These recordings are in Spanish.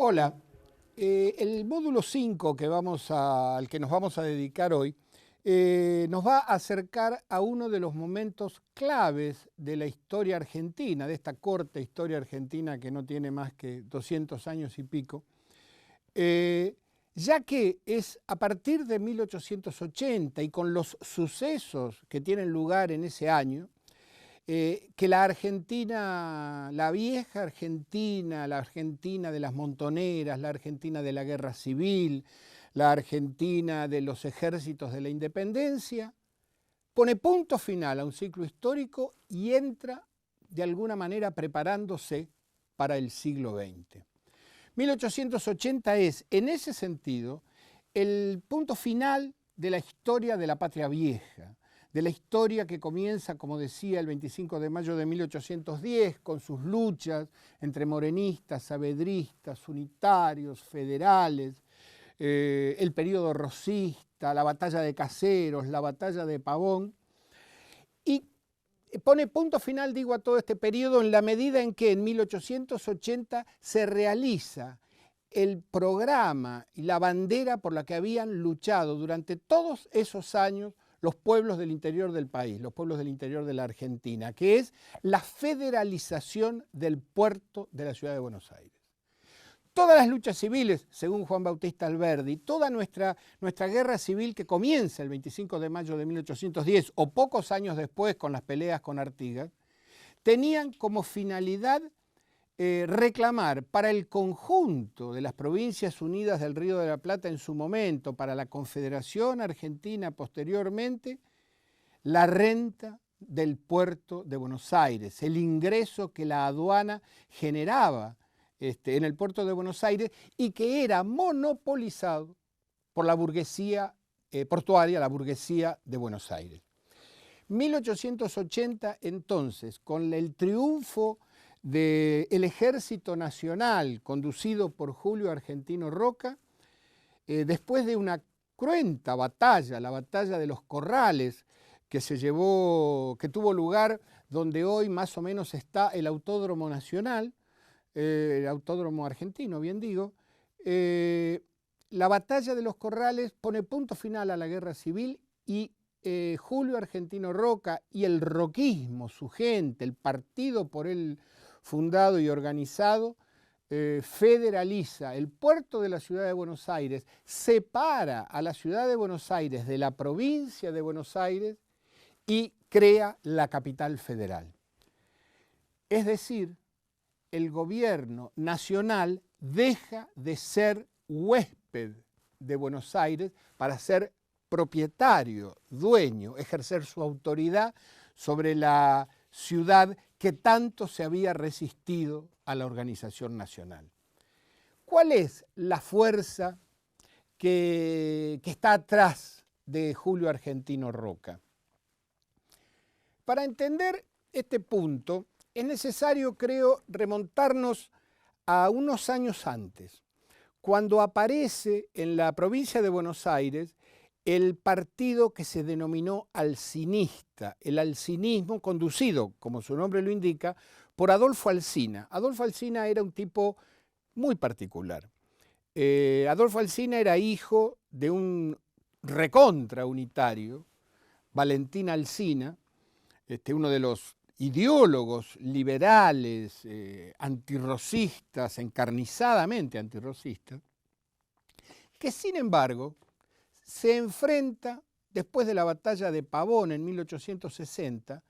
Hola, el módulo 5 al que nos vamos a dedicar hoy nos va a acercar a uno de los momentos claves de la historia argentina, de esta corta historia argentina que no tiene más que 200 años y pico, ya que es a partir de 1880 y con los sucesos que tienen lugar en ese año, que la Argentina, la vieja Argentina, la Argentina de las montoneras, la Argentina de la guerra civil, la Argentina de los ejércitos de la independencia, pone punto final a un ciclo histórico y entra de alguna manera preparándose para el siglo XX. 1880 es, en ese sentido, el punto final de la historia de la patria vieja, de la historia que comienza, como decía, el 25 de mayo de 1810, con sus luchas entre morenistas, saavedristas, unitarios, federales, el periodo rosista, la batalla de Caseros, la batalla de Pavón, y pone punto final, digo, a todo este periodo en la medida en que en 1880 se realiza el programa y la bandera por la que habían luchado durante todos esos años los pueblos del interior del país, los pueblos del interior de la Argentina, que es la federalización del puerto de la ciudad de Buenos Aires. Todas las luchas civiles, según Juan Bautista Alberdi, toda nuestra guerra civil que comienza el 25 de mayo de 1810 o pocos años después con las peleas con Artigas, tenían como finalidad reclamar para el conjunto de las provincias unidas del Río de la Plata en su momento, para la Confederación Argentina posteriormente, la renta del puerto de Buenos Aires, el ingreso que la aduana generaba en el puerto de Buenos Aires y que era monopolizado por la burguesía portuaria, la burguesía de Buenos Aires. 1880 entonces, con el triunfo del Ejército Nacional conducido por Julio Argentino Roca, después de una cruenta batalla, la batalla de los Corrales, que tuvo lugar donde hoy más o menos está el Autódromo Nacional, el Autódromo Argentino, bien digo, la batalla de los Corrales pone punto final a la guerra civil y Julio Argentino Roca y el roquismo, su gente, el partido por él fundado y organizado, federaliza el puerto de la ciudad de Buenos Aires, separa a la ciudad de Buenos Aires de la provincia de Buenos Aires y crea la capital federal. Es decir, el gobierno nacional deja de ser huésped de Buenos Aires para ser propietario, dueño, ejercer su autoridad sobre la ciudad que tanto se había resistido a la organización nacional. ¿Cuál es la fuerza que está atrás de Julio Argentino Roca? Para entender este punto es necesario, creo, remontarnos a unos años antes, cuando aparece en la provincia de Buenos Aires el partido que se denominó alcinista, el alcinismo conducido, como su nombre lo indica, por Adolfo Alsina. Adolfo Alsina era un tipo muy particular. Adolfo Alsina era hijo de un recontra unitario, Valentín Alsina, uno de los ideólogos liberales, antirrocistas, encarnizadamente antirrocistas, que sin embargo se enfrenta después de la batalla de Pavón en 1860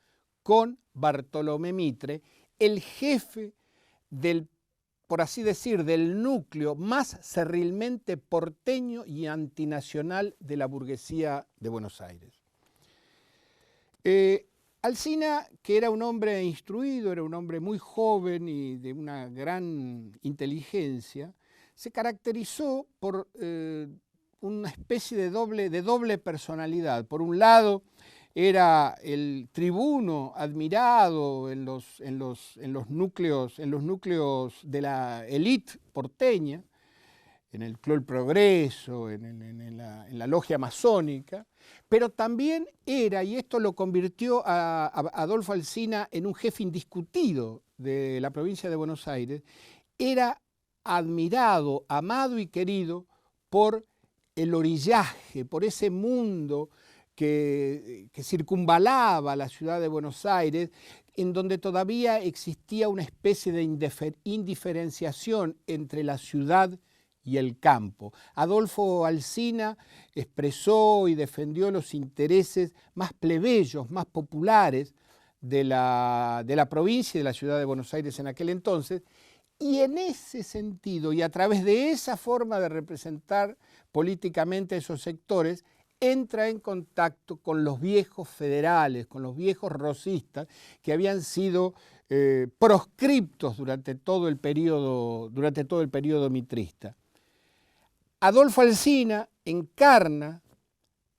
con Bartolomé Mitre, el jefe del, por así decir, del núcleo más cerrilmente porteño y antinacional de la burguesía de Buenos Aires. Alsina, que era un hombre instruido, era un hombre muy joven y de una gran inteligencia, se caracterizó por una especie de doble personalidad. Por un lado, era el tribuno admirado en los núcleos de la élite porteña, en el Club del Progreso, en la logia masónica, pero también era, y esto lo convirtió a Adolfo Alsina en un jefe indiscutido de la provincia de Buenos Aires, era admirado, amado y querido por el orillaje, por ese mundo que circunvalaba la ciudad de Buenos Aires, en donde todavía existía una especie de indiferenciación entre la ciudad y el campo. Adolfo Alsina expresó y defendió los intereses más plebeyos, más populares de la provincia y de la ciudad de Buenos Aires en aquel entonces, y en ese sentido, y a través de esa forma de representar políticamente a esos sectores, entra en contacto con los viejos federales, con los viejos rosistas, que habían sido proscriptos durante todo el periodo mitrista. Adolfo Alsina encarna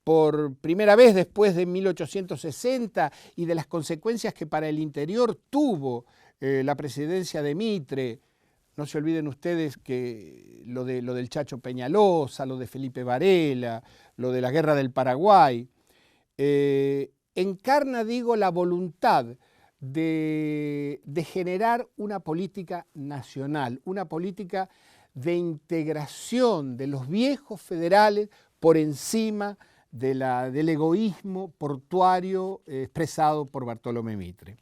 por primera vez después de 1860 y de las consecuencias que para el interior tuvo la presidencia de Mitre. No se olviden ustedes que lo del Chacho Peñalosa, lo de Felipe Varela, lo de la Guerra del Paraguay, encarna, digo, la voluntad de generar una política nacional, una política de integración de los viejos federales por encima del egoísmo portuario expresado por Bartolomé Mitre.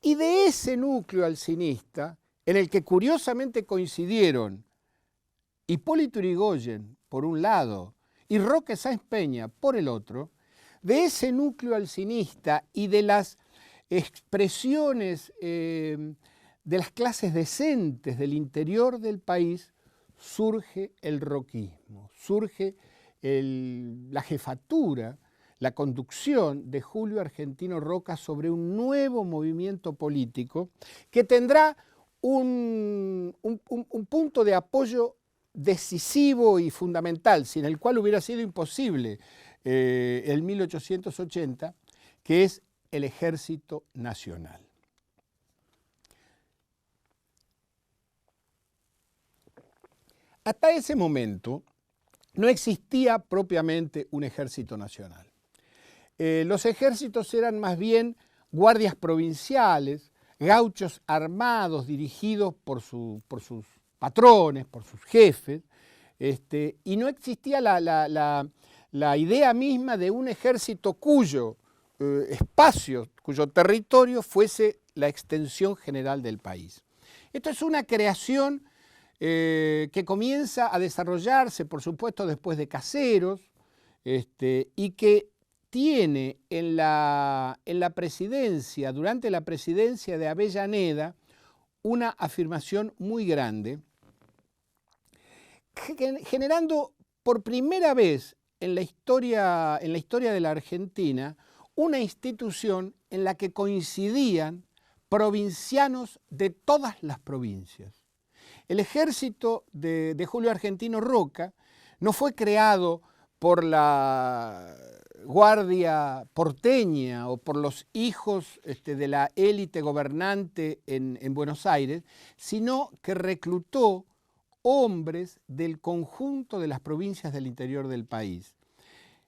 Y de ese núcleo alcinista, en el que curiosamente coincidieron Hipólito Yrigoyen por un lado y Roque Sáenz Peña por el otro, de ese núcleo alcinista y de las expresiones de las clases decentes del interior del país, surge el roquismo, surge la jefatura, la conducción de Julio Argentino Roca sobre un nuevo movimiento político que tendrá un punto de apoyo decisivo y fundamental, sin el cual hubiera sido imposible el 1880, que es el Ejército Nacional. Hasta ese momento no existía propiamente un ejército nacional. Los ejércitos eran más bien guardias provinciales, gauchos armados dirigidos por sus patrones, por sus jefes, y no existía la idea misma de un ejército cuyo espacio, cuyo territorio fuese la extensión general del país. Esto es una creación que comienza a desarrollarse, por supuesto, después de Caseros, y que tiene en la presidencia, durante la presidencia de Avellaneda, una afirmación muy grande, generando por primera vez en la historia de la Argentina una institución en la que coincidían provincianos de todas las provincias. El ejército de Julio Argentino Roca no fue creado por la guardia porteña o por los hijos de la élite gobernante en Buenos Aires, sino que reclutó hombres del conjunto de las provincias del interior del país.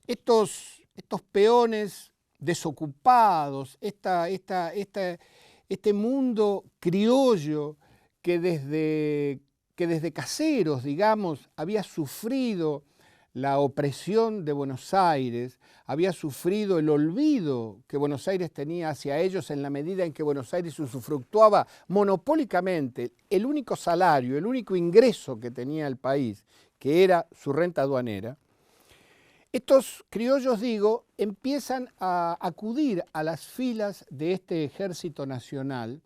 Estos peones desocupados, este mundo criollo que desde Caseros, digamos, había sufrido la opresión de Buenos Aires, había sufrido el olvido que Buenos Aires tenía hacia ellos en la medida en que Buenos Aires usufructuaba monopólicamente el único salario, el único ingreso que tenía el país, que era su renta aduanera. Estos criollos, digo, empiezan a acudir a las filas de este ejército nacional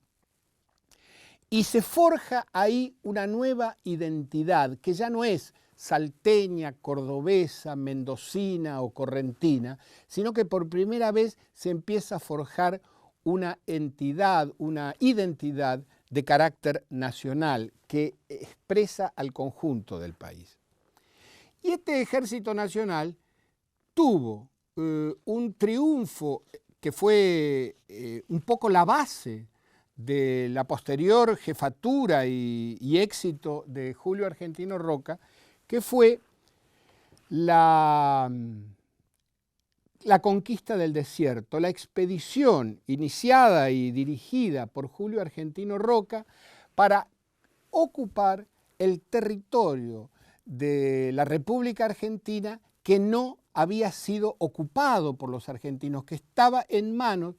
y se forja ahí una nueva identidad que ya no es salteña, cordobesa, mendocina o correntina, sino que por primera vez se empieza a forjar una entidad, una identidad de carácter nacional que expresa al conjunto del país. Y este ejército nacional tuvo un triunfo que fue un poco la base de la posterior jefatura y éxito de Julio Argentino Roca, que fue la conquista del desierto, la expedición iniciada y dirigida por Julio Argentino Roca para ocupar el territorio de la República Argentina que no había sido ocupado por los argentinos, que estaba en manos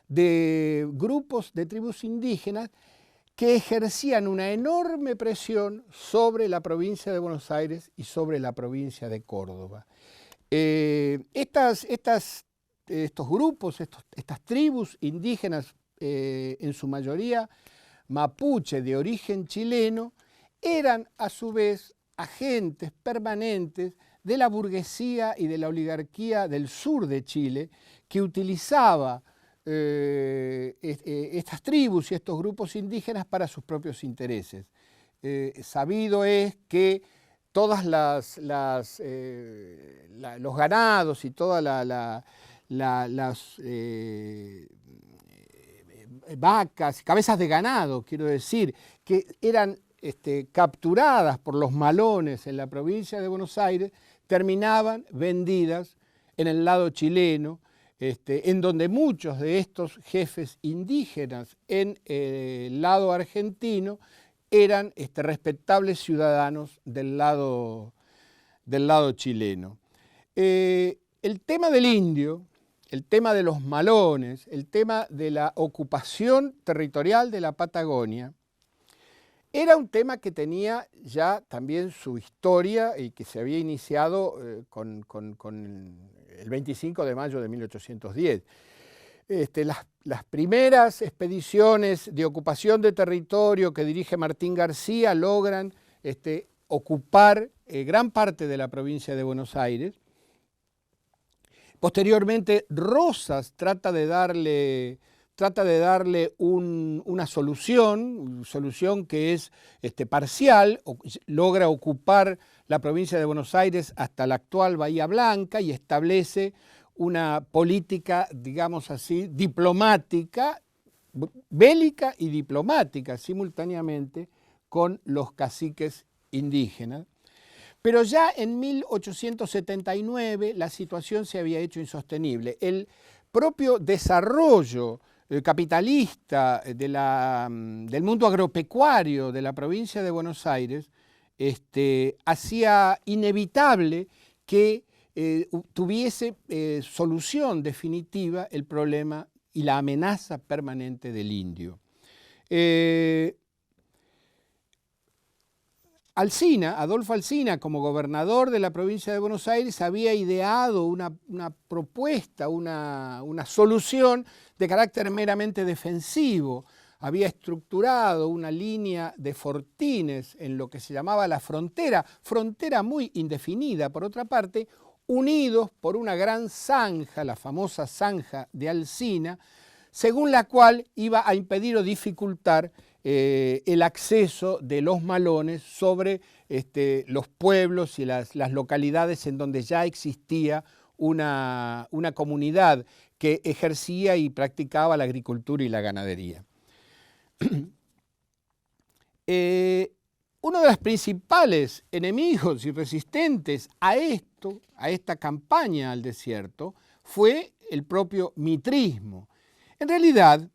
de grupos de tribus indígenas que ejercían una enorme presión sobre la provincia de Buenos Aires y sobre la provincia de Córdoba. Estos grupos, estas tribus indígenas, en su mayoría mapuche de origen chileno, eran a su vez agentes permanentes de la burguesía y de la oligarquía del sur de Chile, que utilizaba estas tribus y estos grupos indígenas para sus propios intereses. Sabido es que todas los ganados y todas las vacas, cabezas de ganado, quiero decir, que eran capturadas por los malones en la provincia de Buenos Aires, terminaban vendidas en el lado chileno, en donde muchos de estos jefes indígenas en el lado argentino eran respetables ciudadanos del lado chileno. El tema del indio, el tema de los malones, el tema de la ocupación territorial de la Patagonia, era un tema que tenía ya también su historia y que se había iniciado con el 25 de mayo de 1810. Las primeras expediciones de ocupación de territorio que dirige Martín García logran ocupar gran parte de la provincia de Buenos Aires. Posteriormente, Rosas trata de darle una solución que es parcial, logra ocupar la provincia de Buenos Aires hasta la actual Bahía Blanca y establece una política, digamos así, diplomática, bélica y diplomática simultáneamente con los caciques indígenas. Pero ya en 1879 la situación se había hecho insostenible. El propio desarrollo capitalista del mundo agropecuario de la provincia de Buenos Aires hacía inevitable que tuviese solución definitiva el problema y la amenaza permanente del indio. Adolfo Alsina, como gobernador de la provincia de Buenos Aires, había ideado una propuesta, una solución de carácter meramente defensivo. Había estructurado una línea de fortines en lo que se llamaba la frontera muy indefinida, por otra parte, unidos por una gran zanja, la famosa zanja de Alsina, según la cual iba a impedir o dificultar el acceso de los malones sobre los pueblos y las localidades en donde ya existía una comunidad que ejercía y practicaba la agricultura y la ganadería. Uno de los principales enemigos y resistentes a esta campaña al desierto, fue el propio mitrismo. En realidad,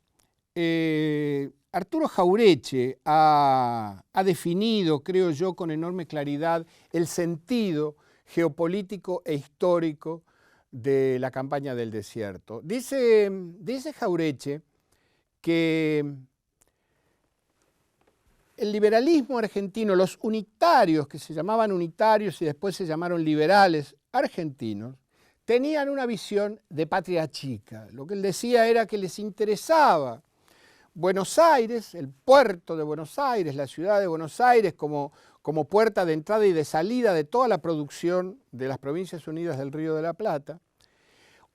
Arturo Jauretche ha definido, creo yo, con enorme claridad el sentido geopolítico e histórico de la campaña del desierto. Dice Jauretche que el liberalismo argentino, los unitarios, que se llamaban unitarios y después se llamaron liberales argentinos, tenían una visión de patria chica. Lo que él decía era que les interesaba Buenos Aires, el puerto de Buenos Aires, la ciudad de Buenos Aires como puerta de entrada y de salida de toda la producción de las Provincias Unidas del Río de la Plata.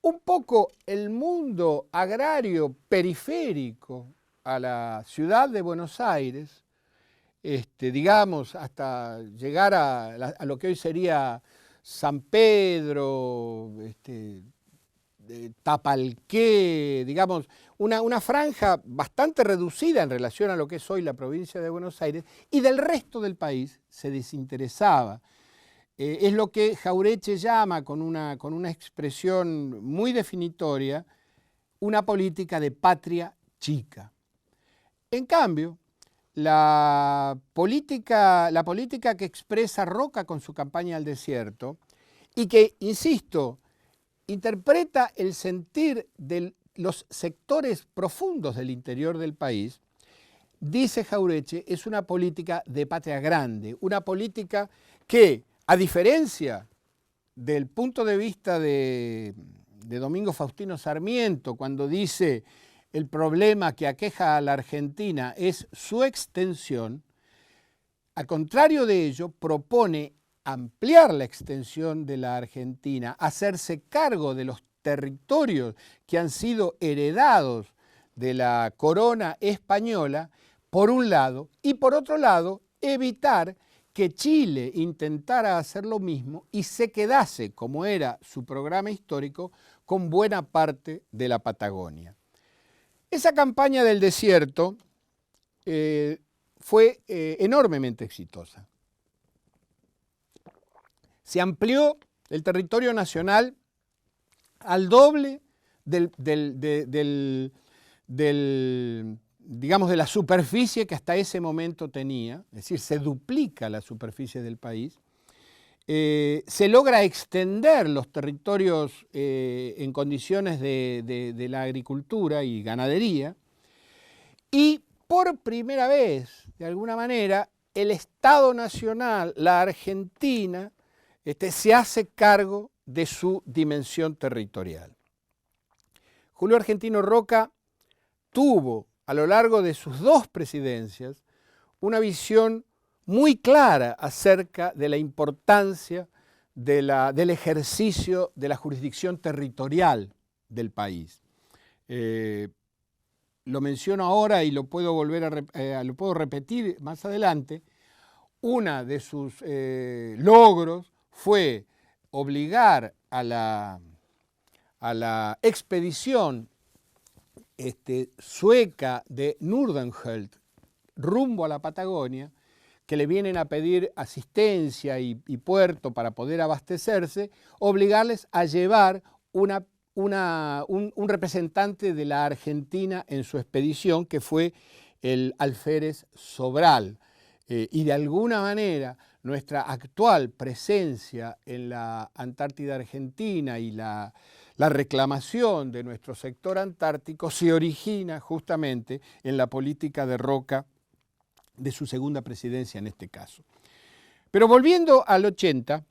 Un poco el mundo agrario periférico a la ciudad de Buenos Aires, digamos, hasta llegar a lo que hoy sería San Pedro, Tapalqué, digamos, una franja bastante reducida en relación a lo que es hoy la provincia de Buenos Aires, y del resto del país se desinteresaba. Es lo que Jauretche llama, con una expresión muy definitoria, una política de patria chica. En cambio, la política que expresa Roca con su campaña al desierto, y que, insisto, interpreta el sentir de los sectores profundos del interior del país, dice Jauretche, es una política de patria grande, una política que, a diferencia del punto de vista de Domingo Faustino Sarmiento, cuando dice el problema que aqueja a la Argentina es su extensión, al contrario de ello, propone ampliar la extensión de la Argentina, hacerse cargo de los territorios que han sido heredados de la corona española, por un lado, y por otro lado, evitar que Chile intentara hacer lo mismo y se quedase, como era su programa histórico, con buena parte de la Patagonia. Esa campaña del desierto fue enormemente exitosa. Se amplió el territorio nacional al doble digamos, de la superficie que hasta ese momento tenía, es decir, se duplica la superficie del país. Se logra extender los territorios en condiciones de la agricultura y ganadería, y por primera vez, de alguna manera, el Estado Nacional, la Argentina, se hace cargo de su dimensión territorial. Julio Argentino Roca tuvo, a lo largo de sus dos presidencias, una visión muy clara acerca de la importancia del ejercicio de la jurisdicción territorial del país. Lo menciono ahora y lo puedo lo puedo repetir más adelante. Una de sus logros fue obligar a la expedición sueca de Nordenskiöld rumbo a la Patagonia, que le vienen a pedir asistencia y puerto para poder abastecerse, obligarles a llevar un representante de la Argentina en su expedición, que fue el alférez Sobral. Y de alguna manera nuestra actual presencia en la Antártida Argentina y la reclamación de nuestro sector antártico se origina justamente en la política de Roca, de su segunda presidencia en este caso. Pero volviendo al 80,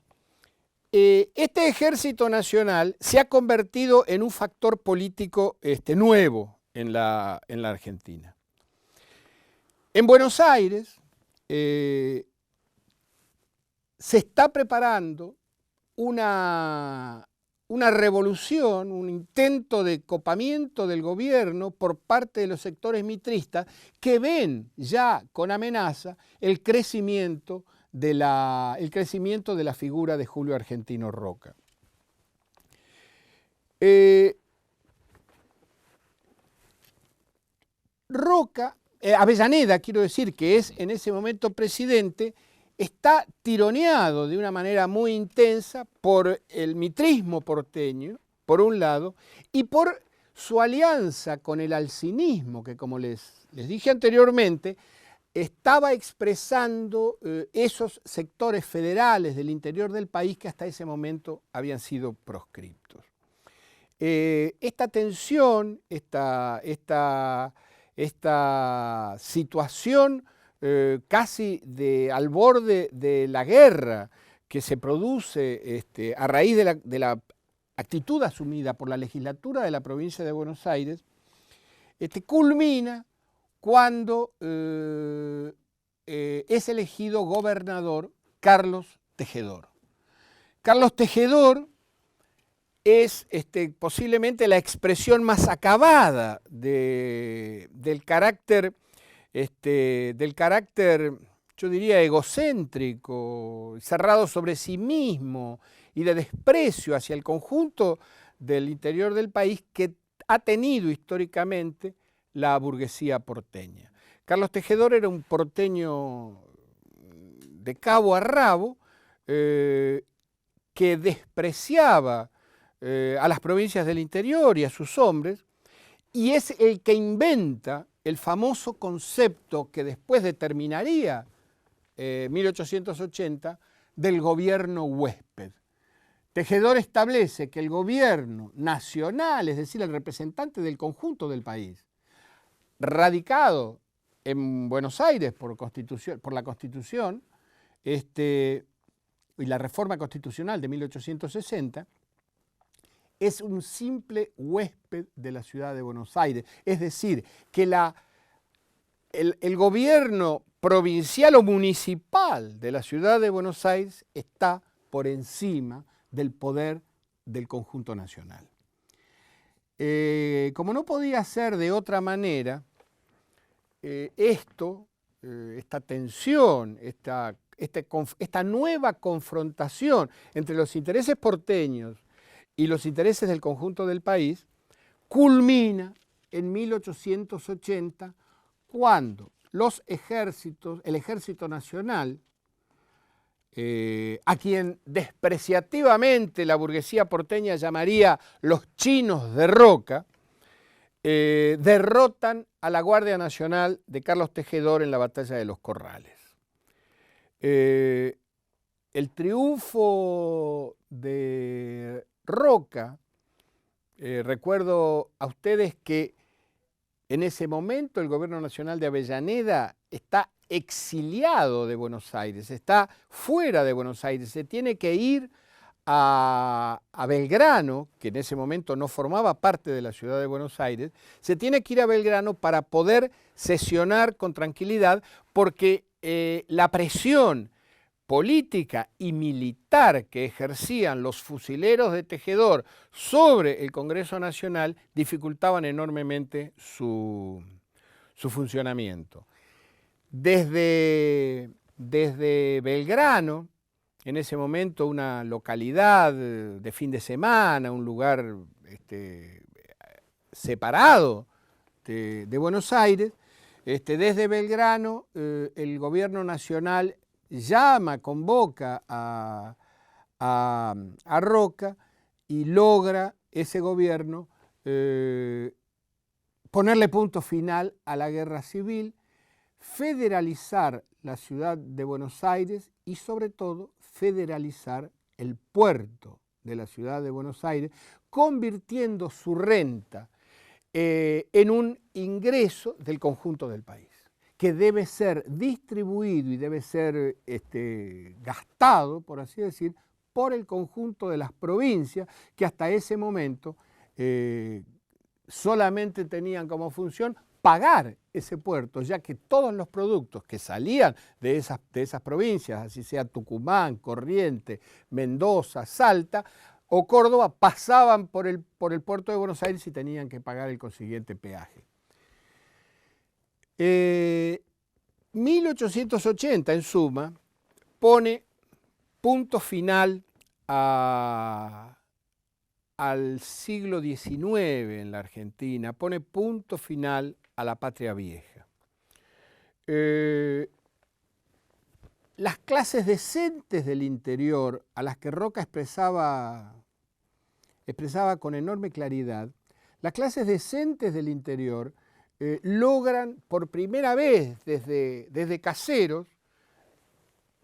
este ejército nacional se ha convertido en un factor político nuevo en la Argentina. En Buenos Aires se está preparando una revolución, un intento de copamiento del gobierno por parte de los sectores mitristas, que ven ya con amenaza el crecimiento de la figura de Julio Argentino Roca. Avellaneda, quiero decir, que es en ese momento presidente, está tironeado de una manera muy intensa por el mitrismo porteño, por un lado, y por su alianza con el alcinismo, que, como les dije anteriormente, estaba expresando esos sectores federales del interior del país que hasta ese momento habían sido proscriptos. Esta tensión, esta situación casi al borde de la guerra que se produce a raíz de la actitud asumida por la legislatura de la provincia de Buenos Aires, culmina cuando es elegido gobernador Carlos Tejedor. Carlos Tejedor es posiblemente la expresión más acabada del carácter, yo diría, egocéntrico, cerrado sobre sí mismo y de desprecio hacia el conjunto del interior del país que ha tenido históricamente la burguesía porteña. Carlos Tejedor era un porteño de cabo a rabo que despreciaba a las provincias del interior y a sus hombres, y es el que inventa el famoso concepto que después determinaría 1880 del gobierno huésped. Tejedor establece que el gobierno nacional, es decir, el representante del conjunto del país, radicado en Buenos Aires por la Constitución y la reforma constitucional de 1860, es un simple huésped de la ciudad de Buenos Aires. Es decir, que el gobierno provincial o municipal de la ciudad de Buenos Aires está por encima del poder del conjunto nacional. Como no podía ser de otra manera, esta tensión, esta nueva confrontación entre los intereses porteños y los intereses del conjunto del país, culmina en 1880, cuando el ejército nacional, a quien despreciativamente la burguesía porteña llamaría los chinos de Roca, derrotan a la Guardia Nacional de Carlos Tejedor en la batalla de los Corrales. El triunfo de Roca, recuerdo a ustedes que en ese momento el gobierno nacional de Avellaneda está exiliado de Buenos Aires, está fuera de Buenos Aires, se tiene que ir a Belgrano, que en ese momento no formaba parte de la ciudad de Buenos Aires, se tiene que ir a Belgrano para poder sesionar con tranquilidad, porque la presión política y militar que ejercían los fusileros de Tejedor sobre el Congreso Nacional dificultaban enormemente su funcionamiento. Desde Belgrano, en ese momento una localidad de fin de semana, un lugar separado de Buenos Aires, desde Belgrano el gobierno nacional convoca a Roca y logra ese gobierno ponerle punto final a la guerra civil, federalizar la ciudad de Buenos Aires y sobre todo federalizar el puerto de la ciudad de Buenos Aires, convirtiendo su renta en un ingreso del conjunto del país, que debe ser distribuido y debe ser gastado, por así decir, por el conjunto de las provincias que hasta ese momento solamente tenían como función pagar ese puerto, ya que todos los productos que salían de esas provincias, así sea Tucumán, Corrientes, Mendoza, Salta o Córdoba, pasaban por el puerto de Buenos Aires y tenían que pagar el consiguiente peaje. 1880, en suma, pone punto final al siglo XIX en la Argentina, pone punto final a la patria vieja. Las clases decentes del interior, a las que Roca expresaba con enorme claridad, las clases decentes del interior logran por primera vez desde Caseros,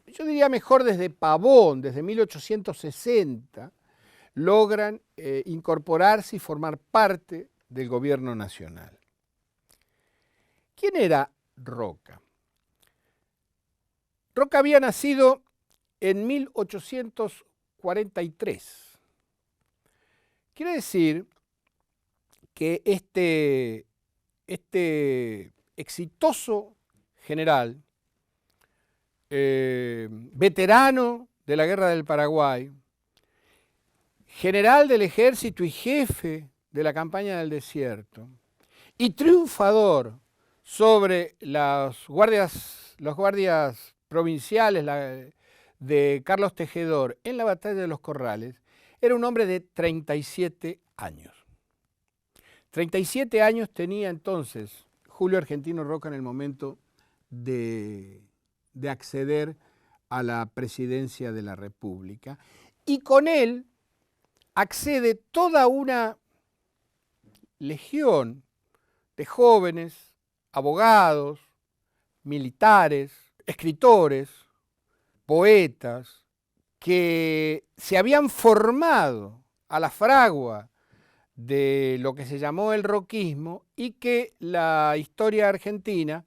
yo diría mejor desde Pavón, desde 1860, logran incorporarse y formar parte del gobierno nacional. ¿Quién era Roca? Roca había nacido en 1843. Quiere decir que este exitoso general, veterano de la Guerra del Paraguay, general del ejército y jefe de la campaña del desierto, y triunfador sobre los guardias provinciales de Carlos Tejedor en la batalla de los Corrales, era un hombre de 37 años. 37 años tenía entonces Julio Argentino Roca en el momento de acceder a la presidencia de la República, y con él accede toda una legión de jóvenes, abogados, militares, escritores, poetas, que se habían formado a la fragua de lo que se llamó el roquismo y que la historia argentina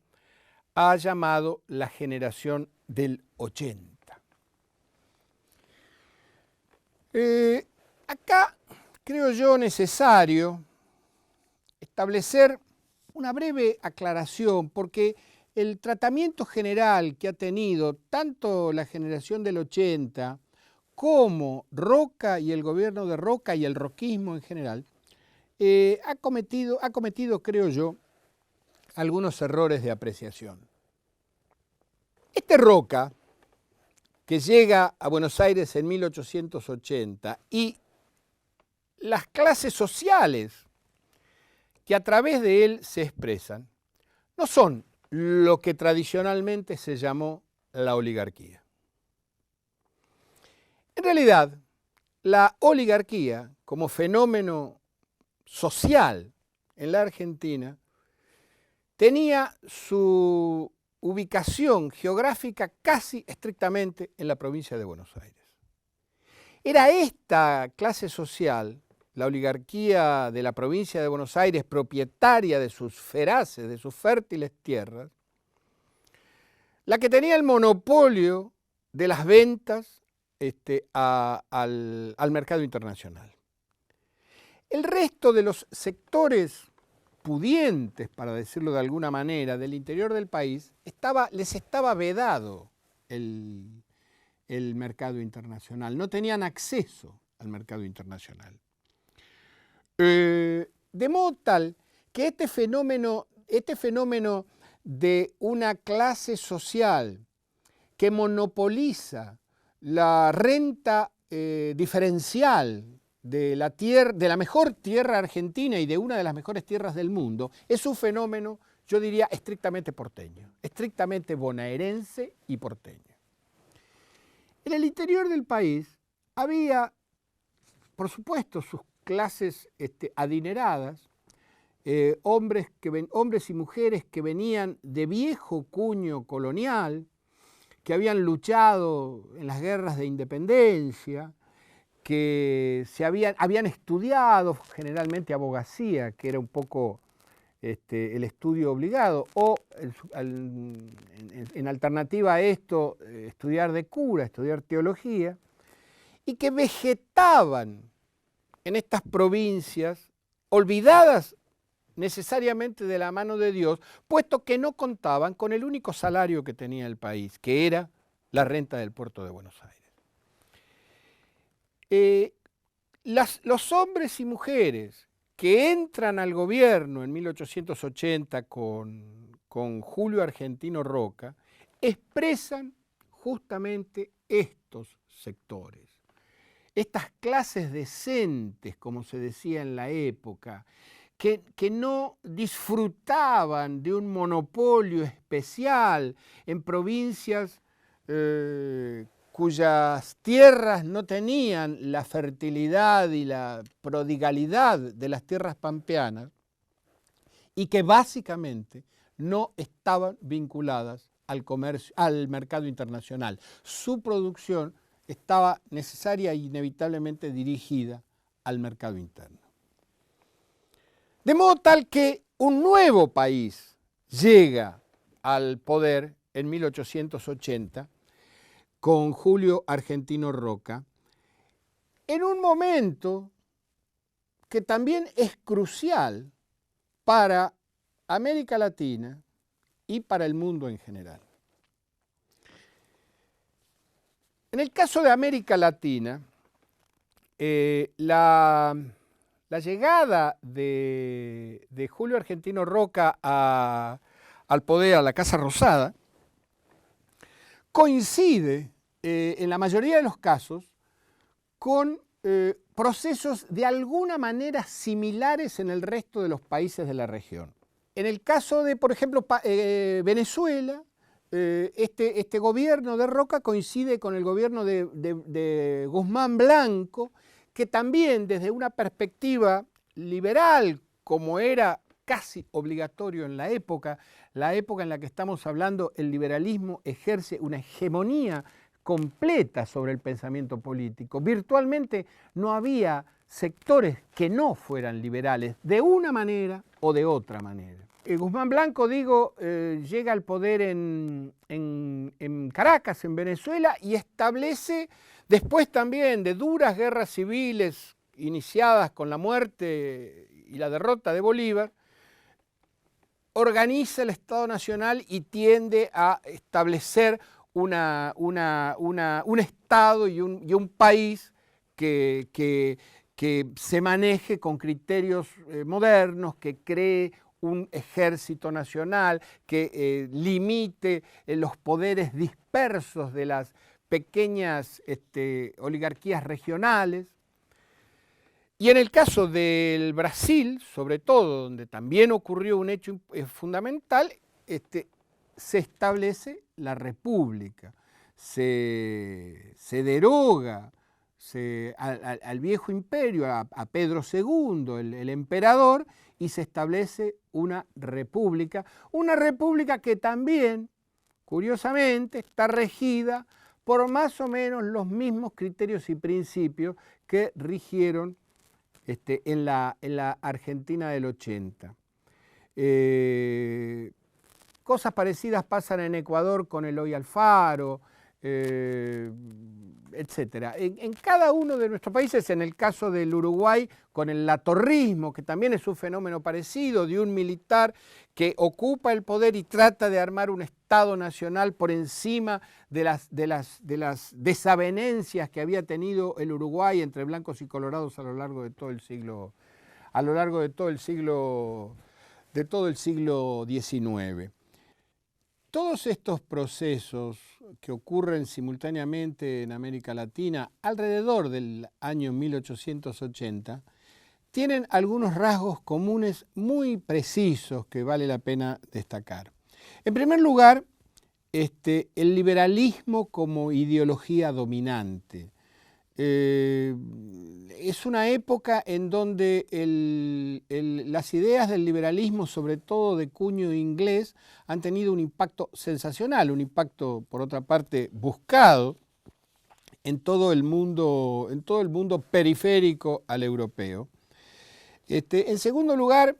ha llamado la generación del 80. Acá creo yo necesario establecer una breve aclaración, porque el tratamiento general que ha tenido tanto la generación del 80 como Roca y el gobierno de Roca y el roquismo en general, ha cometido, creo yo, algunos errores de apreciación. Este Roca, que llega a Buenos Aires en 1880, y las clases sociales que a través de él se expresan, no son lo que tradicionalmente se llamó la oligarquía. En realidad, la oligarquía como fenómeno social en la Argentina tenía su ubicación geográfica casi estrictamente en la provincia de Buenos Aires. Era esta clase social, la oligarquía de la provincia de Buenos Aires, propietaria de sus feraces, de sus fértiles tierras, la que tenía el monopolio de las ventas al mercado internacional. El resto de los sectores pudientes, para decirlo de alguna manera, del interior del país, les estaba vedado el mercado internacional, no tenían acceso al mercado internacional. De modo tal que este fenómeno de una clase social que monopoliza la renta diferencial de la mejor tierra argentina y de una de las mejores tierras del mundo, es un fenómeno, yo diría, estrictamente porteño, estrictamente bonaerense y porteño. En el interior del país había, por supuesto, sus clases adineradas, hombres y mujeres que venían de viejo cuño colonial, que habían luchado en las guerras de independencia, que habían estudiado generalmente abogacía, que era un poco el estudio obligado, o en alternativa a esto, estudiar de cura, estudiar teología, y que vegetaban en estas provincias, olvidadas necesariamente de la mano de Dios, puesto que no contaban con el único salario que tenía el país, que era la renta del puerto de Buenos Aires. Los hombres y mujeres que entran al gobierno en 1880 con Julio Argentino Roca, expresan justamente estos sectores. Estas clases decentes, como se decía en la época, que no disfrutaban de un monopolio especial en provincias cuyas tierras no tenían la fertilidad y la prodigalidad de las tierras pampeanas, y que básicamente no estaban vinculadas al mercado internacional. Su producción estaba necesaria e inevitablemente dirigida al mercado interno. De modo tal que un nuevo país llega al poder en 1880 con Julio Argentino Roca, en un momento que también es crucial para América Latina y para el mundo en general. En el caso de América Latina, la llegada de Julio Argentino Roca al poder, a la Casa Rosada, coincide en la mayoría de los casos con procesos de alguna manera similares en el resto de los países de la región. En el caso de, por ejemplo, Venezuela, este gobierno de Roca coincide con el gobierno de Guzmán Blanco, que también desde una perspectiva liberal, como era casi obligatorio en la época en la que estamos hablando, el liberalismo ejerce una hegemonía completa sobre el pensamiento político. Virtualmente no había sectores que no fueran liberales, de una manera o de otra manera. Guzmán Blanco, digo, llega al poder en Caracas, en Venezuela, y establece, después también de duras guerras civiles iniciadas con la muerte y la derrota de Bolívar, organiza el Estado Nacional y tiende a establecer un Estado y un país que se maneje con criterios modernos, que cree un ejército nacional, que limite los poderes dispersos de las pequeñas oligarquías regionales. Y en el caso del Brasil, sobre todo, donde también ocurrió un hecho fundamental, se establece la república, se deroga al viejo imperio, a Pedro II, el emperador, y se establece una república que también, curiosamente, está regida por más o menos los mismos criterios y principios que rigieron en la Argentina del 80. Cosas parecidas pasan en Ecuador con Eloy Alfaro, etc. En cada uno de nuestros países, en el caso del Uruguay, con el latorrismo, que también es un fenómeno parecido, de un militar que ocupa el poder y trata de armar un Estado nacional por encima de las desavenencias que había tenido el Uruguay entre blancos y colorados a lo largo de todo el siglo, XIX. Todos estos procesos que ocurren simultáneamente en América Latina alrededor del año 1880 tienen algunos rasgos comunes muy precisos que vale la pena destacar. En primer lugar, el liberalismo como ideología dominante. Es una época en donde las ideas del liberalismo, sobre todo de cuño inglés, han tenido un impacto sensacional, un impacto, por otra parte, buscado en todo el mundo periférico al europeo. En segundo lugar,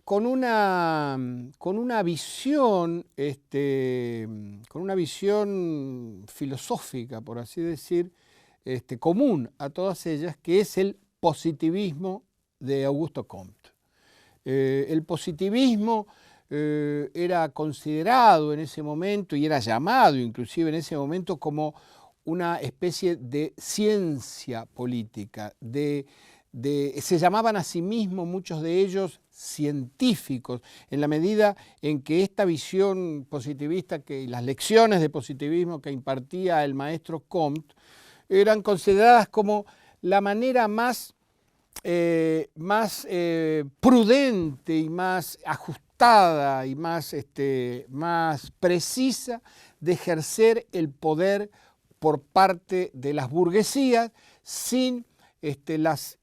con una visión filosófica, por así decir, común a todas ellas, que es el positivismo de Augusto Comte. El positivismo era considerado en ese momento y era llamado inclusive en ese momento como una especie de ciencia política, se llamaban a sí mismos muchos de ellos científicos, en la medida en que esta visión positivista, las lecciones de positivismo que impartía el maestro Comte, eran consideradas como la manera más prudente y más ajustada y más precisa de ejercer el poder por parte de las burguesías sin estas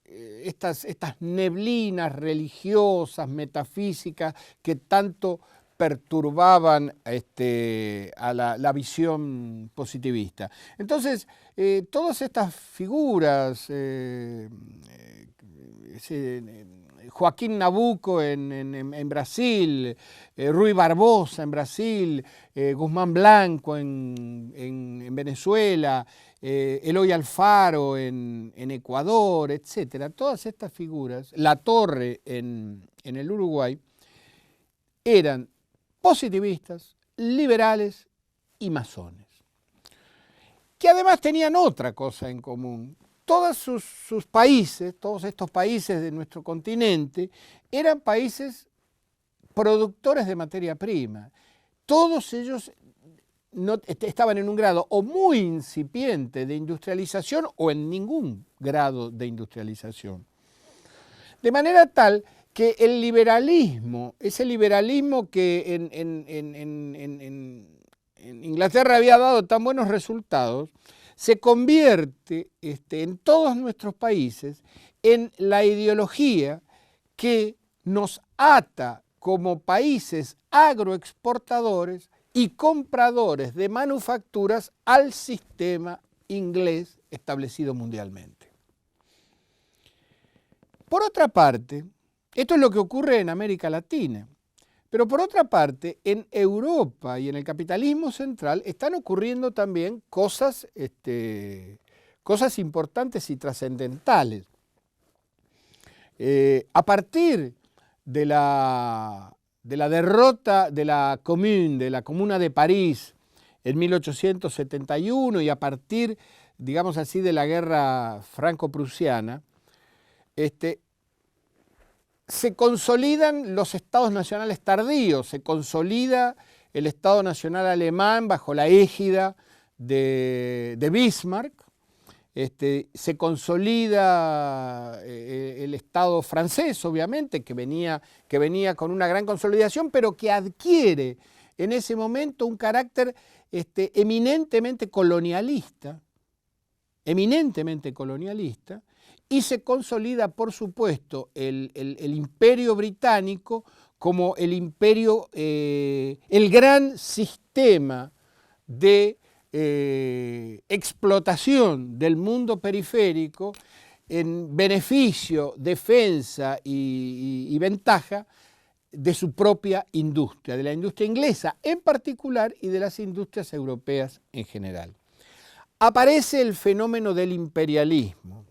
neblinas religiosas, metafísicas, que tanto perturbaban a la visión positivista. Entonces, todas estas figuras, Joaquín Nabuco en Brasil, Rui Barbosa en Brasil, Guzmán Blanco en Venezuela, Eloy Alfaro en Ecuador, etc. Todas estas figuras, Latorre en el Uruguay, eran positivistas, liberales y masones, que además tenían otra cosa en común. Todos sus países, todos estos países de nuestro continente, eran países productores de materia prima. Todos ellos estaban en un grado o muy incipiente de industrialización o en ningún grado de industrialización. De manera tal que el liberalismo, ese liberalismo que en Inglaterra había dado tan buenos resultados, se convierte en todos nuestros países en la ideología que nos ata como países agroexportadores y compradores de manufacturas al sistema inglés establecido mundialmente. Por otra parte, esto es lo que ocurre en América Latina, pero por otra parte, en Europa y en el capitalismo central están ocurriendo también cosas importantes y trascendentales. A partir de la derrota de la Comuna de París en 1871 y a partir, digamos así, de la guerra franco-prusiana, se consolidan los estados nacionales tardíos, se consolida el Estado Nacional alemán bajo la égida de Bismarck, se consolida el Estado francés, obviamente, que venía con una gran consolidación, pero que adquiere en ese momento un carácter eminentemente colonialista, y se consolida, por supuesto, el imperio británico como el imperio, el gran sistema de explotación del mundo periférico en beneficio, defensa y ventaja de su propia industria, de la industria inglesa en particular y de las industrias europeas en general. Aparece el fenómeno del imperialismo.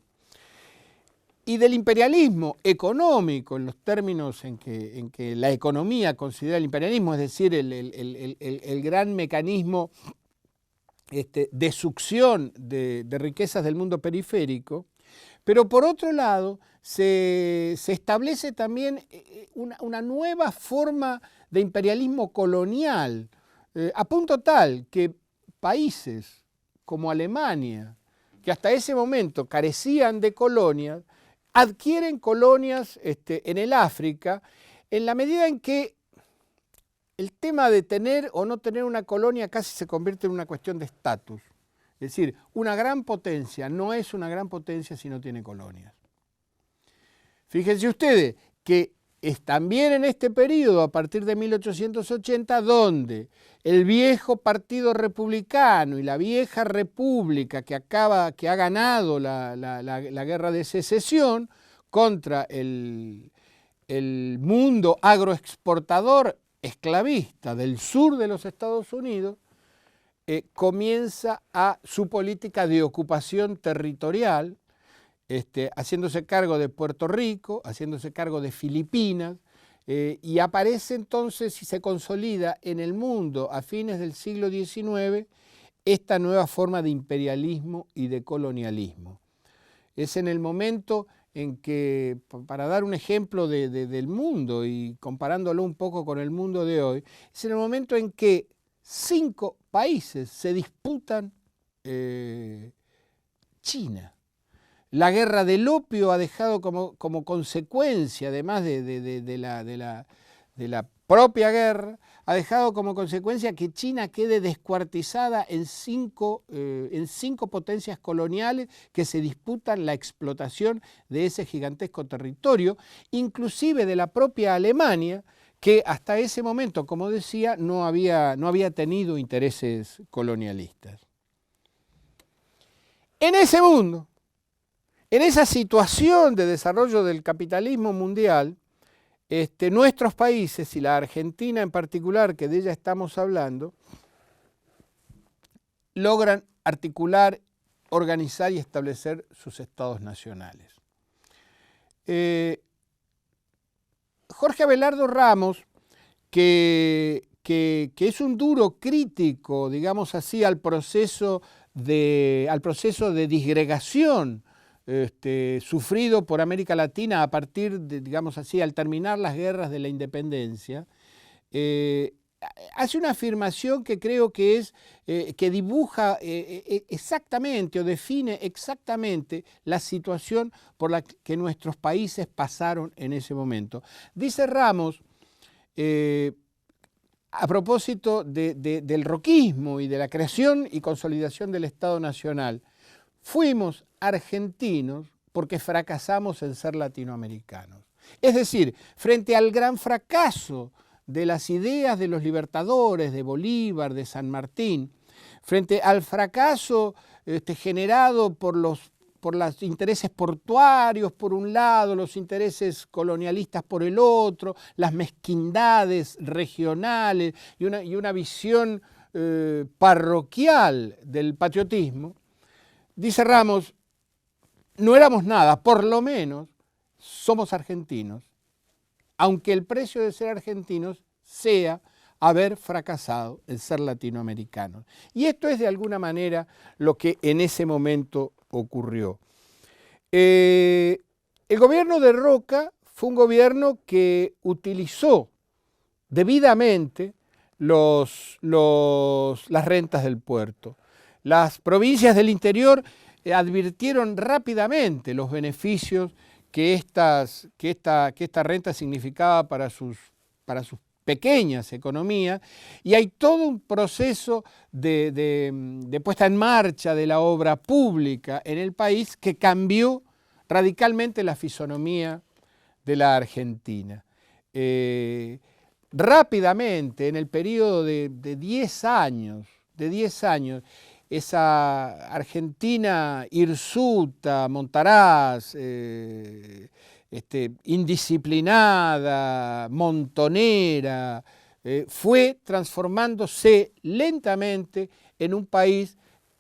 Y del imperialismo económico, en los términos en que la economía considera el imperialismo, es decir, el gran mecanismo de succión de riquezas del mundo periférico, pero por otro lado se establece también una nueva forma de imperialismo colonial, a punto tal que países como Alemania, que hasta ese momento carecían de colonias, adquieren colonias en el África en la medida en que el tema de tener o no tener una colonia casi se convierte en una cuestión de estatus. Es decir, una gran potencia no es una gran potencia si no tiene colonias. Fíjense ustedes que es también en este periodo, a partir de 1880, donde el viejo Partido Republicano y la vieja República que ha ganado la guerra de secesión contra el mundo agroexportador esclavista del sur de los Estados Unidos, comienza su política de ocupación territorial, haciéndose cargo de Puerto Rico, haciéndose cargo de Filipinas, y aparece entonces y se consolida en el mundo a fines del siglo XIX esta nueva forma de imperialismo y de colonialismo. Es en el momento en que, para dar un ejemplo del mundo y comparándolo un poco con el mundo de hoy, es en el momento en que 5 países se disputan China. La guerra del opio ha dejado como consecuencia, además de la propia guerra, ha dejado como consecuencia que China quede descuartizada en cinco potencias coloniales que se disputan la explotación de ese gigantesco territorio, inclusive de la propia Alemania, que hasta ese momento, como decía, no había tenido intereses colonialistas. En ese mundo, en esa situación de desarrollo del capitalismo mundial, nuestros países, y la Argentina en particular, que de ella estamos hablando, logran articular, organizar y establecer sus estados nacionales. Jorge Abelardo Ramos, que es un duro crítico, digamos así, al proceso de disgregación sufrido por América Latina a partir de, digamos así, al terminar las guerras de la independencia, hace una afirmación que creo que es, que dibuja exactamente o define exactamente la situación por la que nuestros países pasaron en ese momento. Dice Ramos, a propósito del roquismo y de la creación y consolidación del Estado Nacional, fuimos argentinos porque fracasamos en ser latinoamericanos. Es decir, frente al gran fracaso de las ideas de los libertadores, de Bolívar, de San Martín, frente al fracaso generado por los intereses portuarios por un lado, los intereses colonialistas por el otro, las mezquindades regionales y una visión parroquial del patriotismo, dice Ramos, no éramos nada, por lo menos somos argentinos, aunque el precio de ser argentinos sea haber fracasado en ser latinoamericanos. Y esto es de alguna manera lo que en ese momento ocurrió. El gobierno de Roca fue un gobierno que utilizó debidamente las rentas del puerto. Las provincias del interior advirtieron rápidamente los beneficios que esta renta significaba para sus pequeñas economías, y hay todo un proceso de puesta en marcha de la obra pública en el país que cambió radicalmente la fisonomía de la Argentina. Rápidamente, en el periodo de 10 años, esa Argentina hirsuta, montaraz, indisciplinada, montonera, fue transformándose lentamente en un país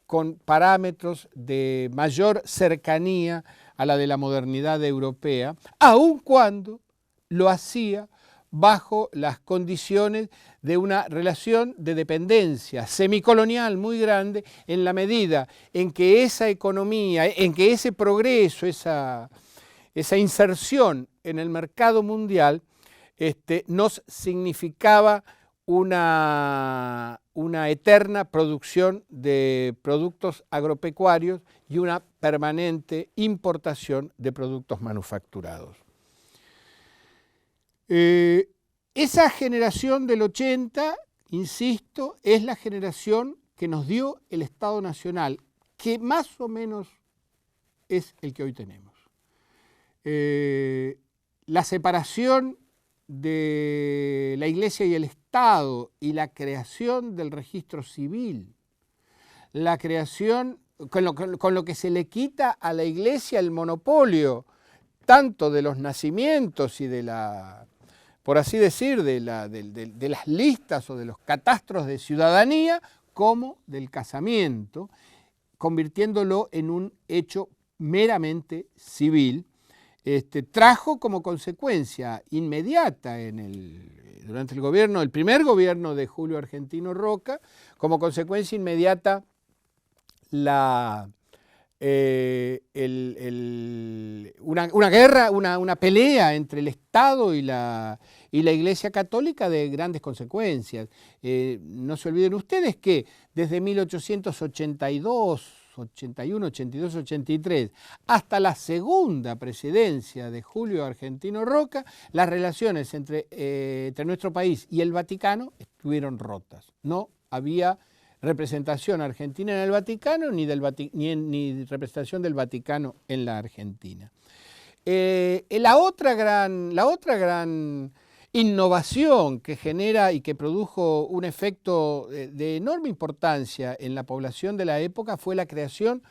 con parámetros de mayor cercanía a la de la modernidad europea, aun cuando lo hacía bajo las condiciones de una relación de dependencia semicolonial muy grande, en la medida en que esa economía, en que ese progreso, esa inserción en el mercado mundial nos significaba una eterna producción de productos agropecuarios y una permanente importación de productos manufacturados. Esa generación del 80, insisto, es la generación que nos dio el Estado Nacional, que más o menos es el que hoy tenemos. La separación de la Iglesia y el Estado y la creación del registro civil, la creación con lo que se le quita a la Iglesia el monopolio tanto de los nacimientos y de la, por así decir, de las listas o de los catastros de ciudadanía, como del casamiento, convirtiéndolo en un hecho meramente civil, trajo como consecuencia inmediata durante el primer gobierno de Julio Argentino Roca, como consecuencia inmediata una guerra, una pelea entre el Estado y la Iglesia Católica de grandes consecuencias. No se olviden ustedes que desde 1882, 81, 82, 83, hasta la segunda presidencia de Julio Argentino Roca, las relaciones entre nuestro país y el Vaticano estuvieron rotas. No había representación argentina en el Vaticano ni representación del Vaticano en la Argentina. La otra gran innovación que genera y que produjo un efecto de enorme importancia en la población de la época fue la creación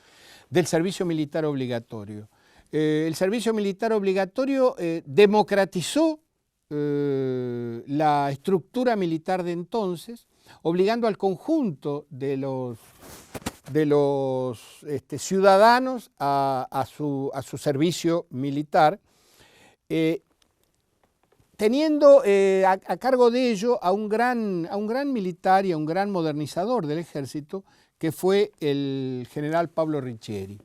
del servicio militar obligatorio. El servicio militar obligatorio democratizó la estructura militar de entonces, obligando al conjunto de los ciudadanos a su servicio militar, teniendo a cargo de ello a un gran militar y a un gran modernizador del ejército, que fue el general Pablo Riccieri.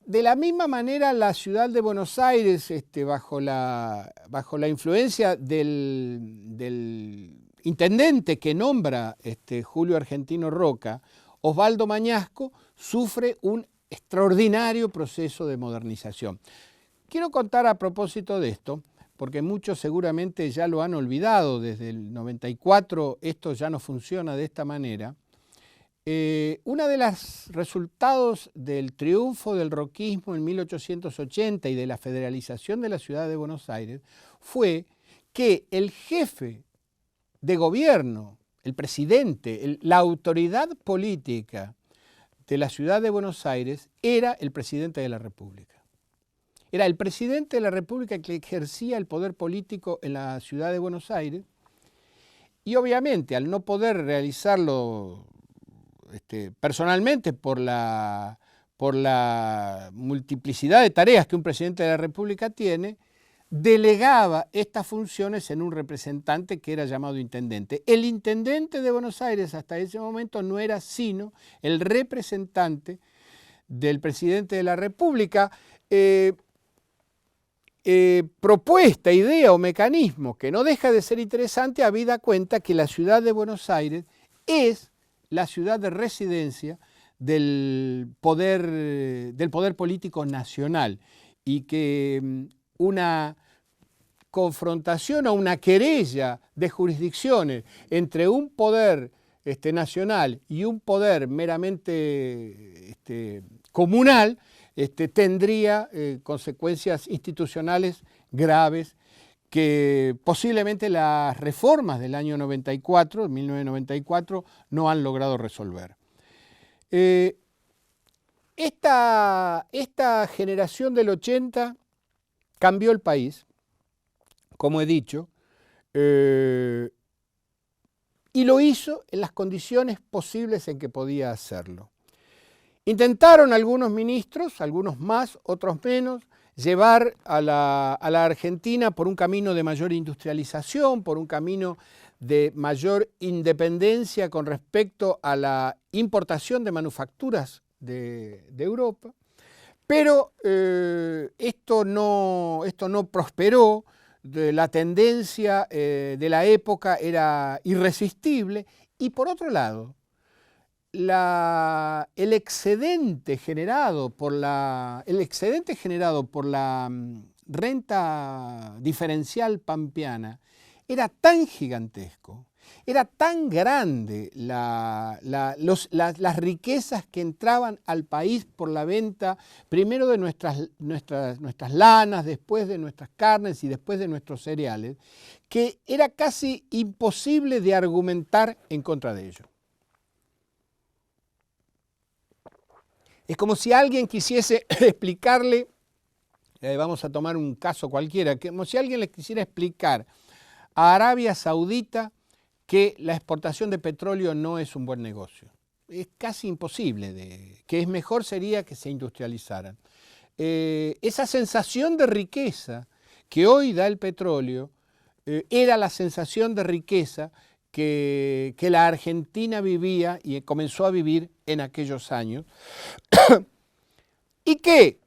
De la misma manera, la ciudad de Buenos Aires, bajo la influencia del intendente que nombra Julio Argentino Roca, Osvaldo Mañasco, sufre un extraordinario proceso de modernización. Quiero contar a propósito de esto, porque muchos seguramente ya lo han olvidado, desde el 94 esto ya no funciona de esta manera. Uno de los resultados del triunfo del roquismo en 1880 y de la federalización de la ciudad de Buenos Aires fue que el jefe de gobierno, el presidente, la autoridad política de la ciudad de Buenos Aires era el presidente de la República. Era el presidente de la República que ejercía el poder político en la ciudad de Buenos Aires y obviamente al no poder realizarlo personalmente por la multiplicidad de tareas que un presidente de la República tiene, delegaba estas funciones en un representante que era llamado intendente. El intendente de Buenos Aires hasta ese momento no era sino el representante del presidente de la República. Propuesta, idea o mecanismo que no deja de ser interesante habida cuenta que la ciudad de Buenos Aires es la ciudad de residencia del poder político nacional y que una confrontación o una querella de jurisdicciones entre un poder nacional y un poder meramente comunal tendría consecuencias institucionales graves que posiblemente las reformas del año 1994, no han logrado resolver. Esta generación del 80 cambió el país, como he dicho, y lo hizo en las condiciones posibles en que podía hacerlo. Intentaron algunos ministros, algunos más, otros menos, llevar a la Argentina por un camino de mayor industrialización, por un camino de mayor independencia con respecto a la importación de manufacturas de Europa, pero esto no prosperó, la tendencia de la época era irresistible y por otro lado, el excedente generado por la renta diferencial pampeana era tan gigantesco, era tan grande las riquezas que entraban al país por la venta, primero de nuestras lanas, después de nuestras carnes y después de nuestros cereales, que era casi imposible de argumentar en contra de ello. Es como si alguien quisiese explicarle, vamos a tomar un caso cualquiera, como si alguien le quisiera explicar a Arabia Saudita que la exportación de petróleo no es un buen negocio. Es casi imposible, que es mejor sería que se industrializaran. Esa sensación de riqueza que hoy da el petróleo era la sensación de riqueza que la Argentina vivía y comenzó a vivir en aquellos años y que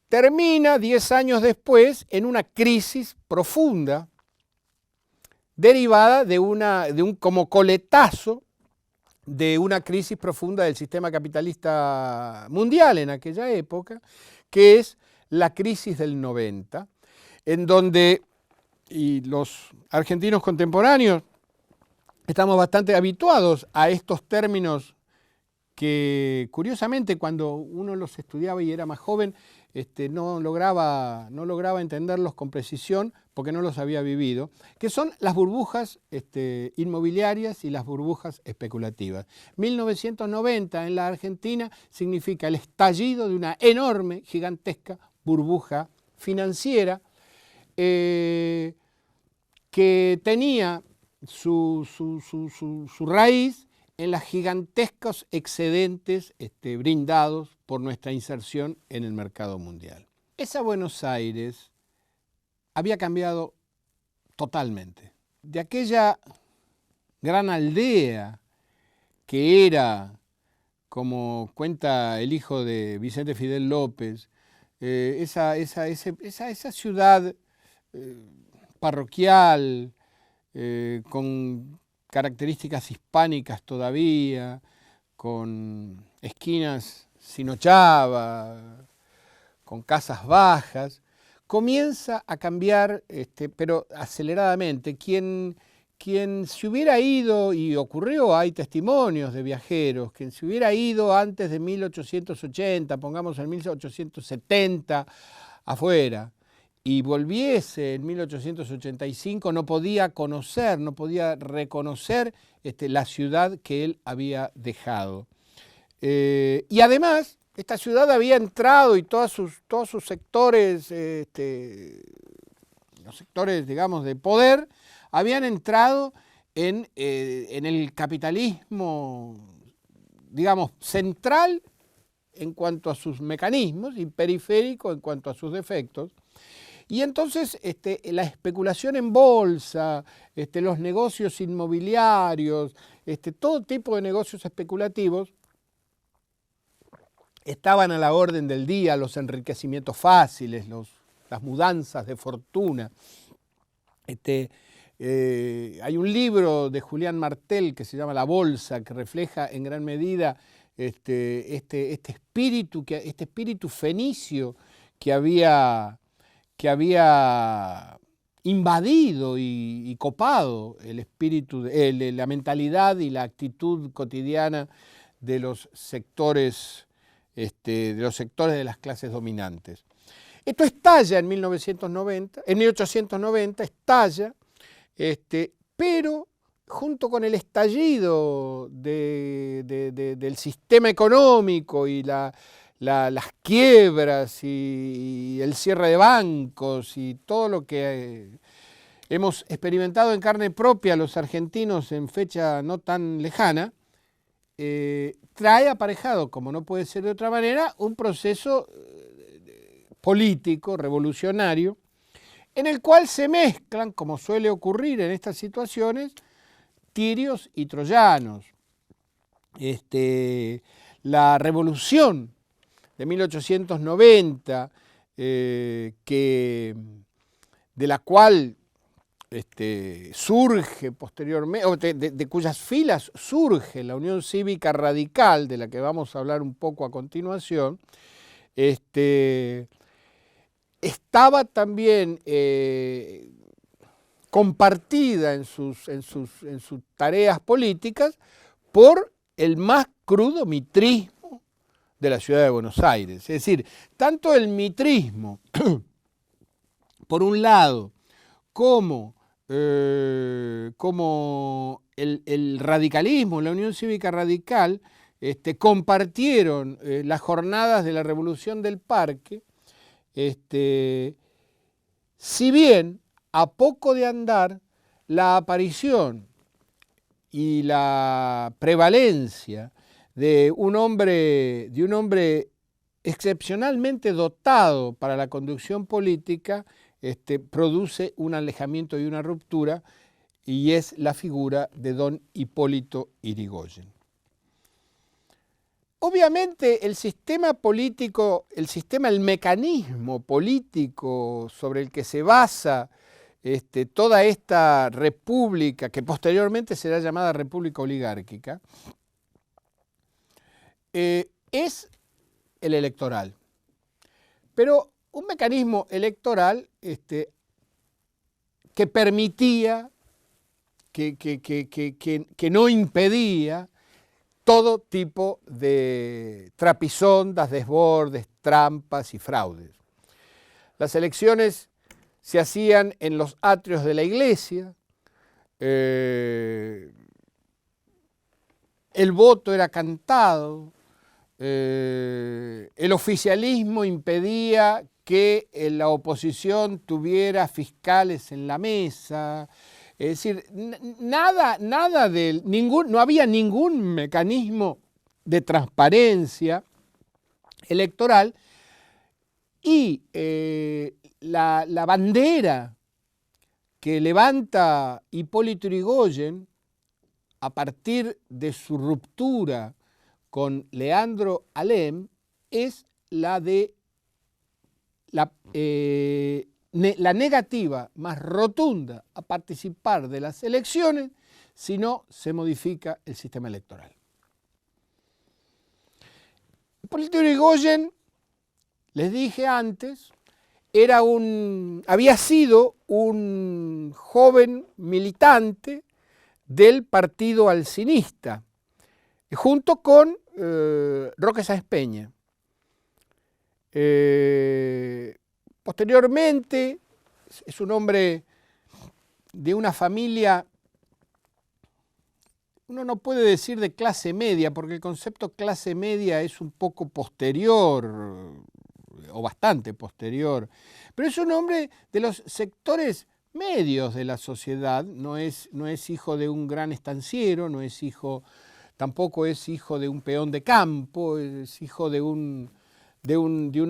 termina 10 años después en una crisis profunda derivada de un como coletazo de una crisis profunda del sistema capitalista mundial en aquella época, que es la crisis del 90, en donde, y los argentinos contemporáneos estamos bastante habituados a estos términos que curiosamente cuando uno los estudiaba y era más joven no lograba entenderlos con precisión porque no los había vivido, que son las burbujas inmobiliarias y las burbujas especulativas. 1990 en la Argentina significa el estallido de una enorme, gigantesca burbuja financiera que tenía su raíz en los gigantescos excedentes brindados por nuestra inserción en el mercado mundial. Esa Buenos Aires había cambiado totalmente. De aquella gran aldea que era, como cuenta el hijo de Vicente Fidel López, esa ciudad parroquial, con características hispánicas todavía, con esquinas sin ochava, con casas bajas, comienza a cambiar, pero aceleradamente. Quien se hubiera ido, y ocurrió, hay testimonios de viajeros, quien se hubiera ido antes de 1880, pongamos en 1870, afuera, y volviese en 1885, no podía conocer, no podía reconocer la ciudad que él había dejado. Y además, esta ciudad había entrado y todos sus sectores, los sectores, digamos, de poder, habían entrado en el capitalismo, digamos, central en cuanto a sus mecanismos y periférico en cuanto a sus defectos. Y entonces la especulación en bolsa, los negocios inmobiliarios, todo tipo de negocios especulativos estaban a la orden del día, los enriquecimientos fáciles, las mudanzas de fortuna. Hay un libro de Julián Martel que se llama La Bolsa, que refleja en gran medida este espíritu fenicio que había invadido y copado el espíritu, la mentalidad y la actitud cotidiana de los sectores de las clases dominantes. Esto estalla en 1890 estalla, pero junto con el estallido del sistema económico y las quiebras y el cierre de bancos y todo lo que hemos experimentado en carne propia los argentinos en fecha no tan lejana, trae aparejado, como no puede ser de otra manera, un proceso político, revolucionario, en el cual se mezclan, como suele ocurrir en estas situaciones, tirios y troyanos. La revolución de 1890, de la cual surge posteriormente, de cuyas filas surge la Unión Cívica Radical, de la que vamos a hablar un poco a continuación, estaba también compartida en sus tareas políticas por el más crudo mitrismo de la ciudad de Buenos Aires. Es decir, tanto el mitrismo, por un lado, como el radicalismo, la Unión Cívica Radical, compartieron las jornadas de la Revolución del Parque, si bien a poco de andar la aparición y la prevalencia de un hombre excepcionalmente dotado para la conducción política, produce un alejamiento y una ruptura, y es la figura de don Hipólito Yrigoyen. Obviamente el sistema político, el mecanismo político sobre el que se basa toda esta república, que posteriormente será llamada república oligárquica, es el electoral. Pero un mecanismo electoral que permitía, que no impedía todo tipo de trapisondas, desbordes, trampas y fraudes. Las elecciones se hacían en los atrios de la iglesia, el voto era cantado, el oficialismo impedía que la oposición tuviera fiscales en la mesa. Es decir, no había ningún mecanismo de transparencia electoral, y la bandera que levanta Hipólito Yrigoyen a partir de su ruptura con Leandro Alem es la de la negativa más rotunda a participar de las elecciones si no se modifica el sistema electoral. Hipólito Yrigoyen, les dije antes, había sido un joven militante del partido alcinista, junto con Roque Sáenz Peña. Posteriormente, es un hombre de una familia, uno no puede decir de clase media, porque el concepto clase media es un poco posterior, o bastante posterior, pero es un hombre de los sectores medios de la sociedad, no es hijo de un gran estanciero, tampoco es hijo de un peón de campo, es hijo de un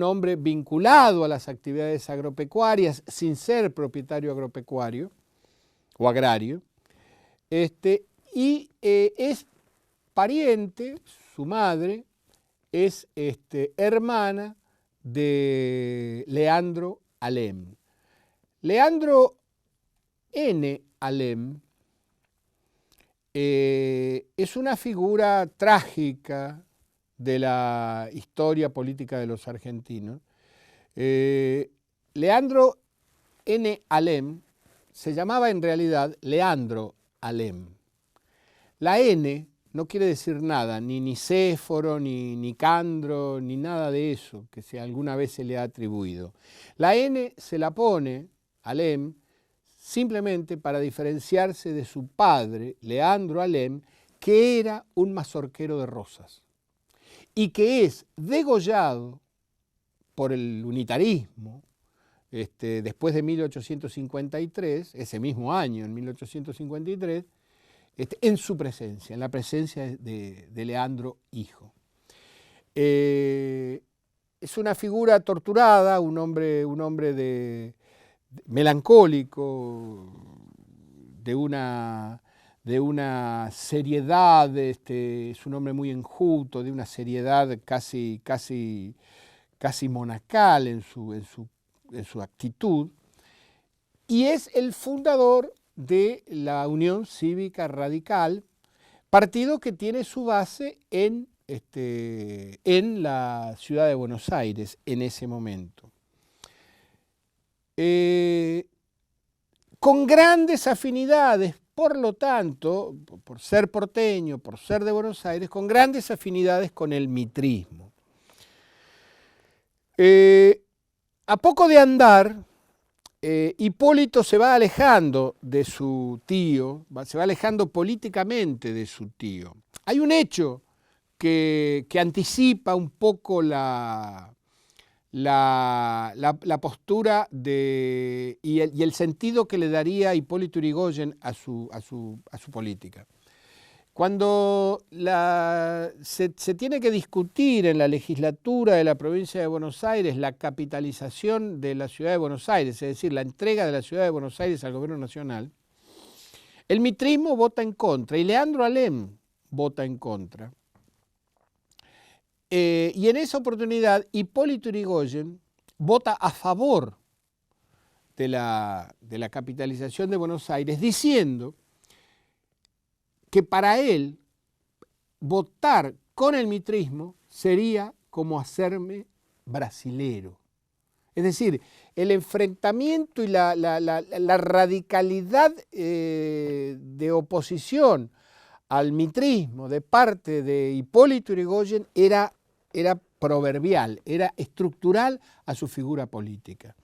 hombre vinculado a las actividades agropecuarias sin ser propietario agropecuario o agrario, y es pariente, su madre es hermana de Leandro Alem. Leandro N. Alem es una figura trágica de la historia política de los argentinos. Leandro N. Alem se llamaba en realidad Leandro Alem. La N no quiere decir nada, ni Nicéforo, ni Nicandro, ni nada de eso que alguna vez se le ha atribuido. La N se la pone, Alem, simplemente para diferenciarse de su padre, Leandro Alem, que era un mazorquero de rosas y que es degollado por el unitarismo después de 1853, ese mismo año, en 1853, en su presencia, en la presencia de Leandro hijo. Es una figura torturada, un hombre melancólico, de una seriedad, es un hombre muy enjuto, de una seriedad casi monacal en su actitud, y es el fundador de la Unión Cívica Radical, partido que tiene su base en la ciudad de Buenos Aires en ese momento. Con grandes afinidades, por lo tanto, por ser porteño, por ser de Buenos Aires, con grandes afinidades con el mitrismo. A poco de andar, Hipólito se va alejando de su tío, se va alejando políticamente de su tío. Hay un hecho que anticipa un poco la postura y el sentido que le daría Hipólito Yrigoyen a su política. Cuando se tiene que discutir en la legislatura de la provincia de Buenos Aires la capitalización de la ciudad de Buenos Aires, es decir, la entrega de la ciudad de Buenos Aires al gobierno nacional, el mitrismo vota en contra y Leandro Alem vota en contra. Y en esa oportunidad Hipólito Yrigoyen vota a favor de la capitalización de Buenos Aires, diciendo que para él votar con el mitrismo sería como hacerme brasilero. Es decir, el enfrentamiento y la radicalidad de oposición al mitrismo de parte de Hipólito Yrigoyen era proverbial, era estructural a su figura política.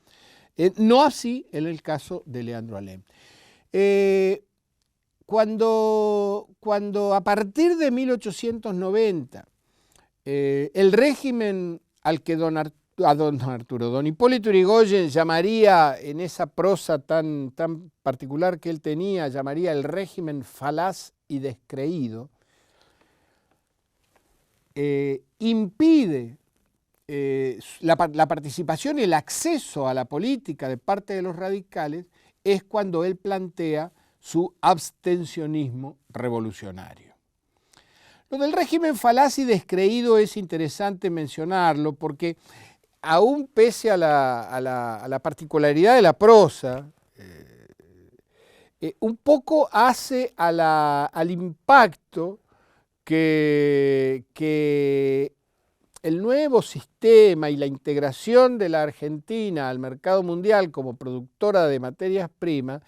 No así en el caso de Leandro Alem. Cuando a partir de 1890 el régimen al que don Hipólito Yrigoyen llamaría, en esa prosa tan particular que él tenía, llamaría el régimen falaz y descreído, impide la participación y el acceso a la política de parte de los radicales, es cuando él plantea su abstencionismo revolucionario. Lo del régimen falaz y descreído es interesante mencionarlo porque aún pese a la particularidad de la prosa, un poco hace al impacto que el nuevo sistema y la integración de la Argentina al mercado mundial como productora de materias primas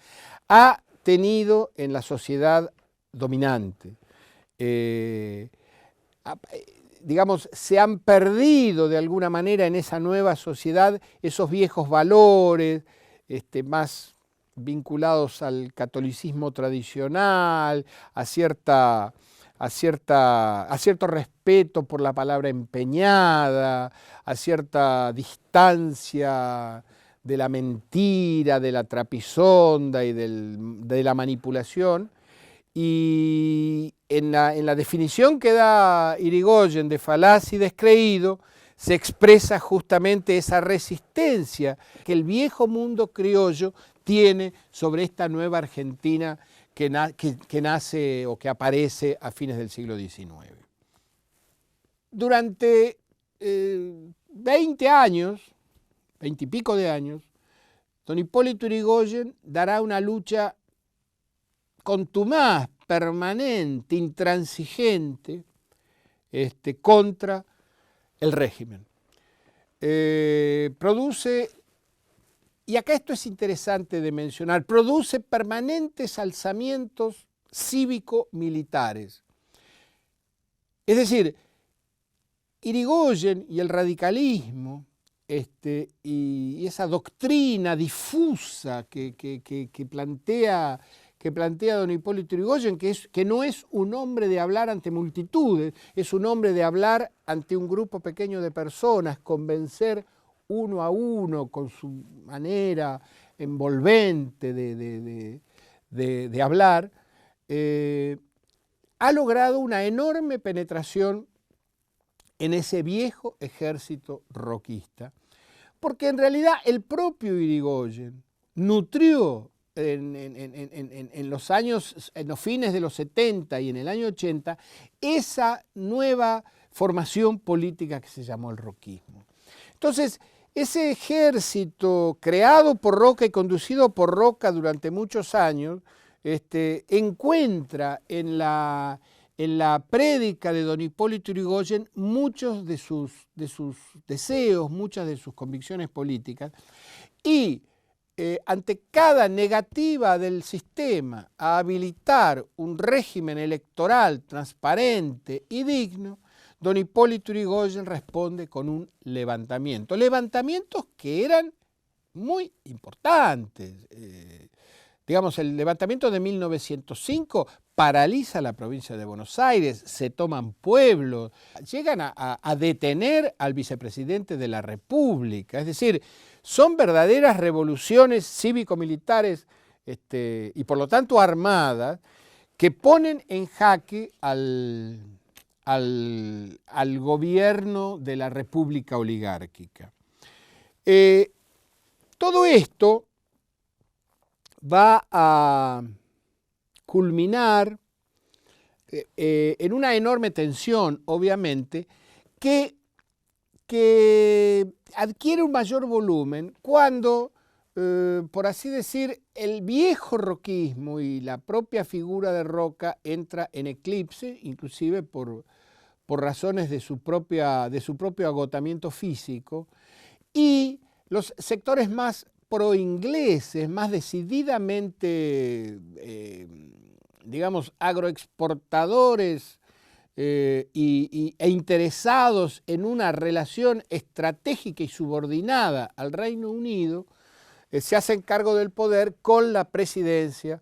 ha tenido en la sociedad dominante. Digamos, se han perdido de alguna manera en esa nueva sociedad esos viejos valores más vinculados al catolicismo tradicional, a cierto respeto por la palabra empeñada, a cierta distancia de la mentira, de la trapisonda y de la manipulación. Y en la definición que da Irigoyen de falaz y descreído, se expresa justamente esa resistencia que el viejo mundo criollo tiene sobre esta nueva Argentina que nace o que aparece a fines del siglo XIX. Durante 20 años, 20 y pico de años, don Hipólito Yrigoyen dará una lucha contumaz, permanente, intransigente, contra el régimen. Produce, y acá esto es interesante de mencionar, produce permanentes alzamientos cívico-militares. Es decir, Irigoyen y el radicalismo y esa doctrina difusa que plantea don Hipólito Yrigoyen, que no es un hombre de hablar ante multitudes, es un hombre de hablar ante un grupo pequeño de personas, convencer uno a uno con su manera envolvente de hablar, ha logrado una enorme penetración en ese viejo ejército roquista, porque en realidad el propio Irigoyen nutrió en los fines de los 70 y en el año 80, esa nueva formación política que se llamó el roquismo. Entonces, ese ejército creado por Roca y conducido por Roca durante muchos años, encuentra en la prédica de don Hipólito Yrigoyen muchos de sus deseos, muchas de sus convicciones políticas, y ante cada negativa del sistema a habilitar un régimen electoral transparente y digno, don Hipólito Yrigoyen responde con un levantamiento. Levantamientos que eran muy importantes. Digamos, el levantamiento de 1905 paraliza la provincia de Buenos Aires, se toman pueblos, llegan a detener al vicepresidente de la República. Es decir, son verdaderas revoluciones cívico-militares y por lo tanto armadas que ponen en jaque al gobierno de la República oligárquica. Todo esto va a culminar en una enorme tensión, obviamente, que adquiere un mayor volumen cuando, por así decir, el viejo roquismo y la propia figura de Roca entra en eclipse, inclusive por razones de su propio agotamiento físico, y los sectores más proingleses, más decididamente, digamos, agroexportadores e interesados en una relación estratégica y subordinada al Reino Unido, se hacen cargo del poder con la presidencia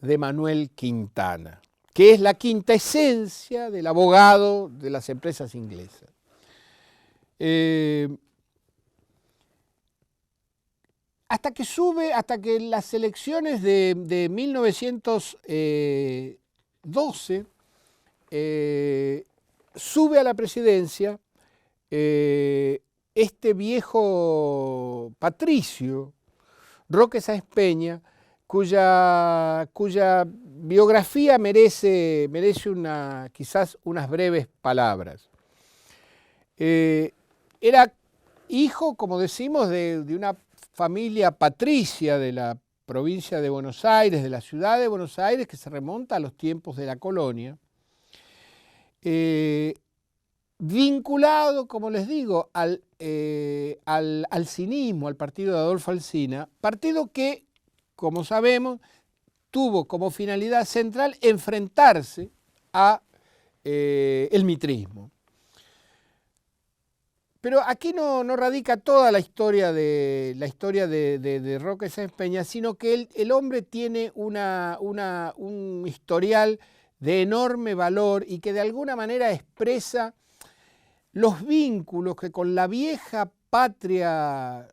de Manuel Quintana, que es la quinta esencia del abogado de las empresas inglesas. Hasta que las elecciones de 1912 sube a la presidencia este viejo patricio, Roque Sáenz Peña, cuya biografía merece quizás unas breves palabras. Era hijo, como decimos, de una familia patricia de la provincia de Buenos Aires, de la ciudad de Buenos Aires, que se remonta a los tiempos de la colonia, vinculado, como les digo, al alcinismo, al partido de Adolfo Alsina, partido que, como sabemos, tuvo como finalidad central enfrentarse a el mitrismo. Pero aquí no radica toda la historia de Roque Sáenz Peña, sino que el hombre tiene un historial de enorme valor y que de alguna manera expresa los vínculos que con la vieja patria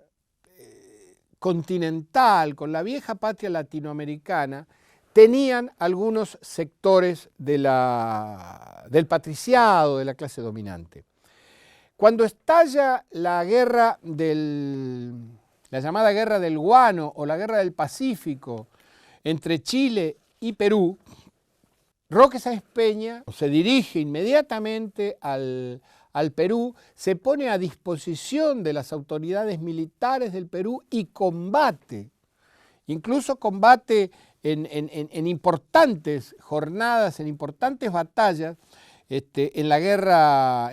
continental, con la vieja patria latinoamericana, tenían algunos sectores del patriciado, de la clase dominante. Cuando estalla la guerra la llamada Guerra del Guano o la Guerra del Pacífico entre Chile y Perú, Roque Sáenz Peña se dirige inmediatamente al Perú, se pone a disposición de las autoridades militares del Perú y combate, incluso combate en importantes jornadas, en importantes batallas, en la guerra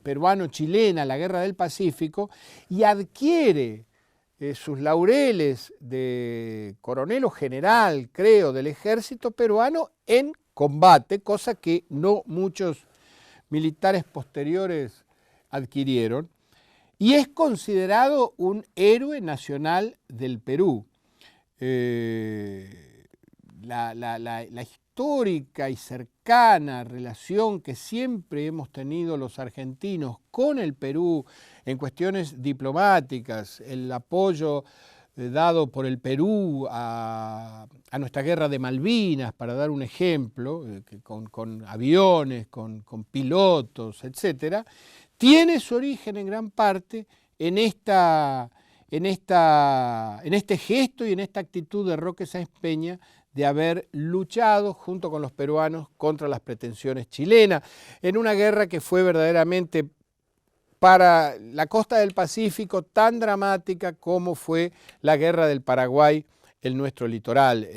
peruano-chilena, la guerra del Pacífico, y adquiere sus laureles de coronel o general, creo, del ejército peruano en combate, cosa que no muchos militares posteriores adquirieron, y es considerado un héroe nacional del Perú. La histórica y cercana relación que siempre hemos tenido los argentinos con el Perú en cuestiones diplomáticas, el apoyo dado por el Perú a nuestra guerra de Malvinas, para dar un ejemplo, con aviones, con pilotos, etcétera, tiene su origen en gran parte en este gesto y en esta actitud de Roque Sáenz Peña de haber luchado junto con los peruanos contra las pretensiones chilenas, en una guerra que fue verdaderamente para la costa del Pacífico tan dramática como fue la guerra del Paraguay en nuestro litoral.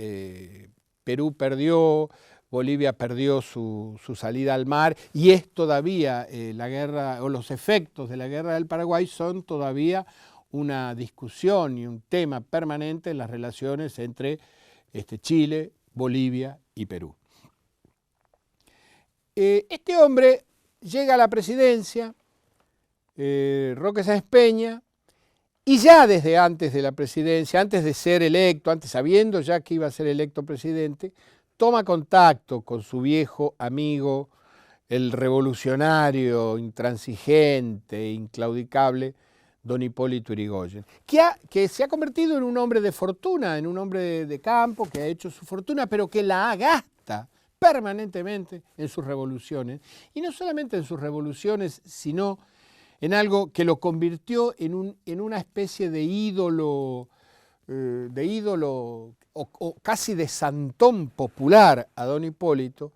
Perú perdió, Bolivia perdió su salida al mar y es todavía la guerra, o los efectos de la guerra del Paraguay son todavía una discusión y un tema permanente en las relaciones entre Chile, Bolivia y Perú. Este hombre llega a la presidencia, Roque Sáenz Peña, y ya desde antes de la presidencia, antes de ser electo, antes sabiendo ya que iba a ser electo presidente, toma contacto con su viejo amigo, el revolucionario, intransigente, inclaudicable, don Hipólito Yrigoyen, que se ha convertido en un hombre de fortuna, en un hombre de campo, que ha hecho su fortuna, pero que la gasta permanentemente en sus revoluciones, y no solamente en sus revoluciones, sino en algo que lo convirtió en una especie de ídolo o casi de santón popular a don Hipólito,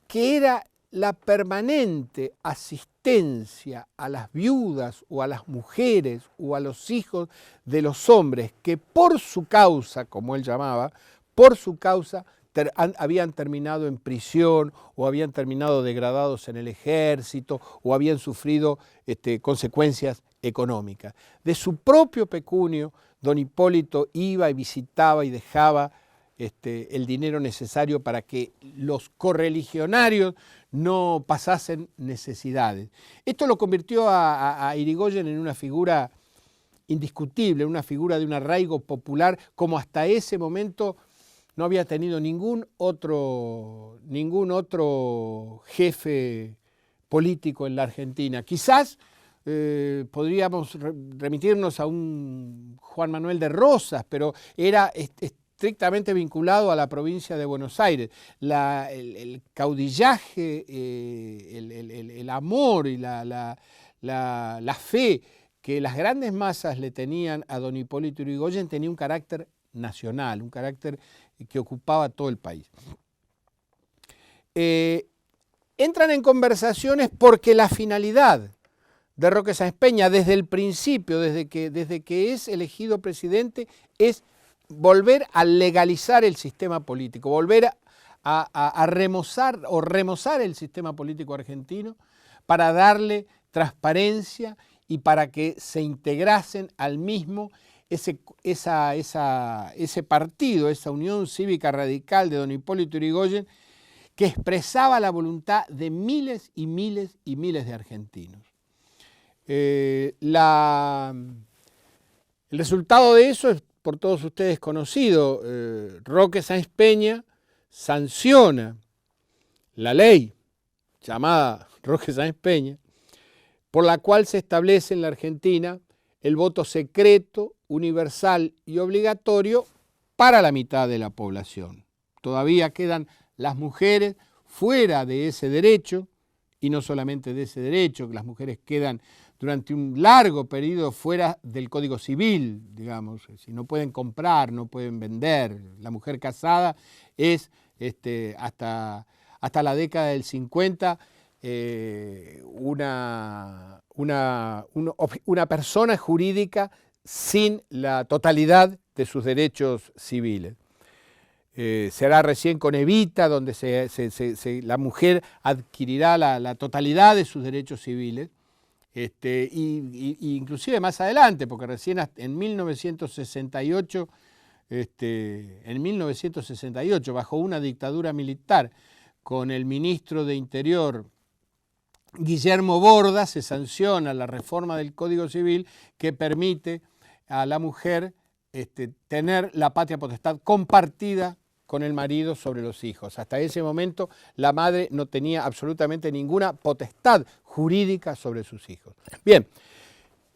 que era la permanente asistencia a las viudas o a las mujeres o a los hijos de los hombres que por su causa, como él llamaba, por su causa habían terminado en prisión o habían terminado degradados en el ejército o habían sufrido consecuencias económicas. De su propio pecunio, don Hipólito iba y visitaba y dejaba el dinero necesario para que los correligionarios no pasasen necesidades. Esto lo convirtió a Yrigoyen en una figura indiscutible, una figura de un arraigo popular como hasta ese momento no había tenido ningún otro jefe político en la Argentina. Quizás podríamos remitirnos a un Juan Manuel de Rosas, pero era estrictamente vinculado a la provincia de Buenos Aires. El caudillaje, el amor y la fe que las grandes masas le tenían a don Hipólito Yrigoyen tenía un carácter nacional, un carácter que ocupaba todo el país. Entran en conversaciones porque la finalidad de Roque Sáenz Peña desde el principio, desde que es elegido presidente, es volver a legalizar el sistema político, volver a remozar el sistema político argentino para darle transparencia y para que se integrasen al mismo ese partido, esa Unión Cívica Radical de don Hipólito Yrigoyen, que expresaba la voluntad de miles y miles y miles de argentinos. El resultado de eso es por todos ustedes conocido. Roque Sáenz Peña sanciona la ley llamada Roque Sáenz Peña, por la cual se establece en la Argentina el voto secreto, universal y obligatorio para la mitad de la población. Todavía quedan las mujeres fuera de ese derecho, y no solamente de ese derecho, que las mujeres quedan durante un largo periodo fuera del Código Civil, digamos, si no pueden comprar, no pueden vender. La mujer casada es hasta la década del 50 una persona jurídica sin la totalidad de sus derechos civiles. Será recién con Evita donde la mujer adquirirá la totalidad de sus derechos civiles, y inclusive más adelante, porque recién en 1968, bajo una dictadura militar, con el ministro de Interior Guillermo Borda, se sanciona la reforma del Código Civil que permite a la mujer tener la patria potestad compartida con el marido sobre los hijos. Hasta ese momento la madre no tenía absolutamente ninguna potestad jurídica sobre sus hijos. Bien,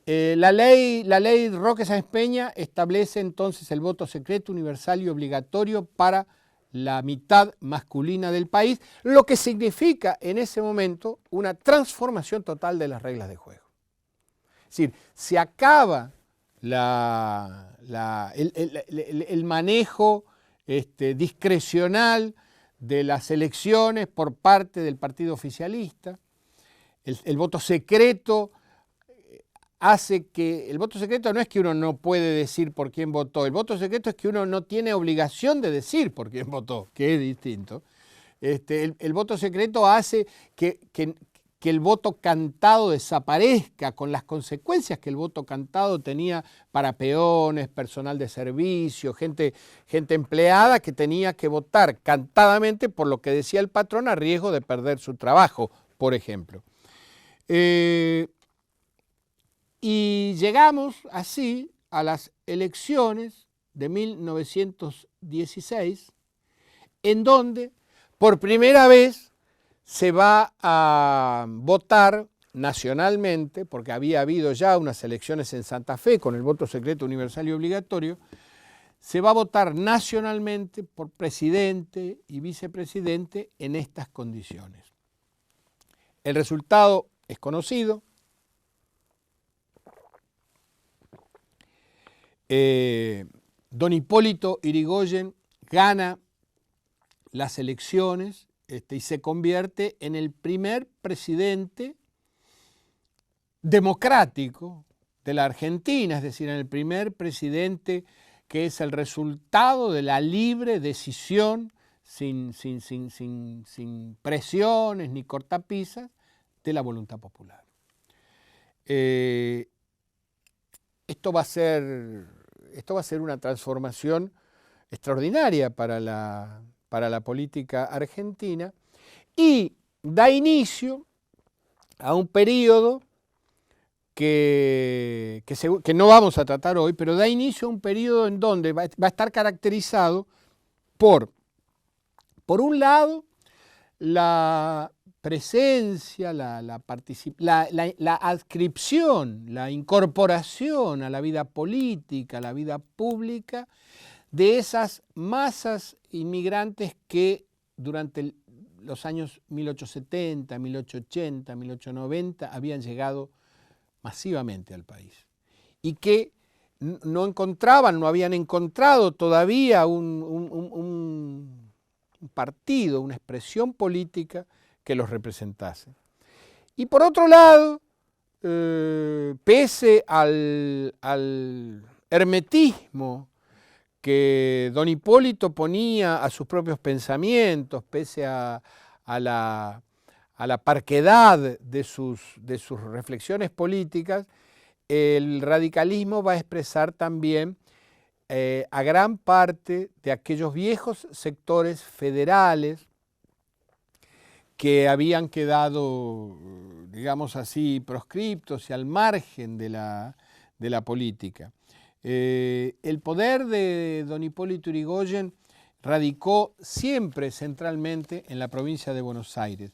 la ley Roque Sáenz Peña establece entonces el voto secreto, universal y obligatorio para la mitad masculina del país, lo que significa en ese momento una transformación total de las reglas de juego. Es decir, se acaba el manejo discrecional de las elecciones por parte del partido oficialista. El voto secreto hace que, el voto secreto no es que uno no puede decir por quién votó, el voto secreto es que uno no tiene obligación de decir por quién votó, que es distinto. El voto secreto hace que el voto cantado desaparezca, con las consecuencias que el voto cantado tenía para peones, personal de servicio, gente empleada que tenía que votar cantadamente por lo que decía el patrón a riesgo de perder su trabajo, por ejemplo. Y llegamos así a las elecciones de 1916, en donde por primera vez se va a votar nacionalmente, porque había habido ya unas elecciones en Santa Fe con el voto secreto universal y obligatorio, se va a votar nacionalmente por presidente y vicepresidente en estas condiciones. El resultado es conocido. Don Hipólito Yrigoyen gana las elecciones y se convierte en el primer presidente democrático de la Argentina, es decir, en el primer presidente que es el resultado de la libre decisión, sin presiones ni cortapisas, de la voluntad popular. Esto va a ser una transformación extraordinaria para la política argentina y da inicio a un periodo que no vamos a tratar hoy, pero da inicio a un periodo en donde va a estar caracterizado por un lado, la presencia, la adscripción, la incorporación a la vida política, a la vida pública, de esas masas inmigrantes que durante los años 1870, 1880, 1890 habían llegado masivamente al país y que no habían encontrado todavía un partido, una expresión política que los representase. Y por otro lado, pese al hermetismo que don Hipólito ponía a sus propios pensamientos, pese a la parquedad de sus reflexiones políticas, el radicalismo va a expresar también a gran parte de aquellos viejos sectores federales que habían quedado, digamos así, proscriptos y al margen de la política. El poder de don Hipólito Yrigoyen radicó siempre centralmente en la provincia de Buenos Aires.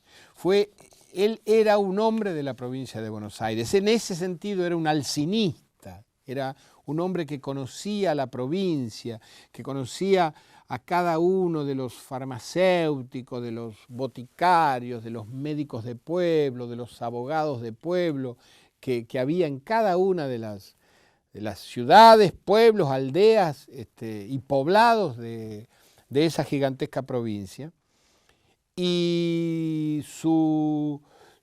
Él era un hombre de la provincia de Buenos Aires, en ese sentido era un alcinista, era un hombre que conocía la provincia, que conocía a cada uno de los farmacéuticos, de los boticarios, de los médicos de pueblo, de los abogados de pueblo, que había en cada una de las ciudades, pueblos, aldeas y poblados de esa gigantesca provincia. Y su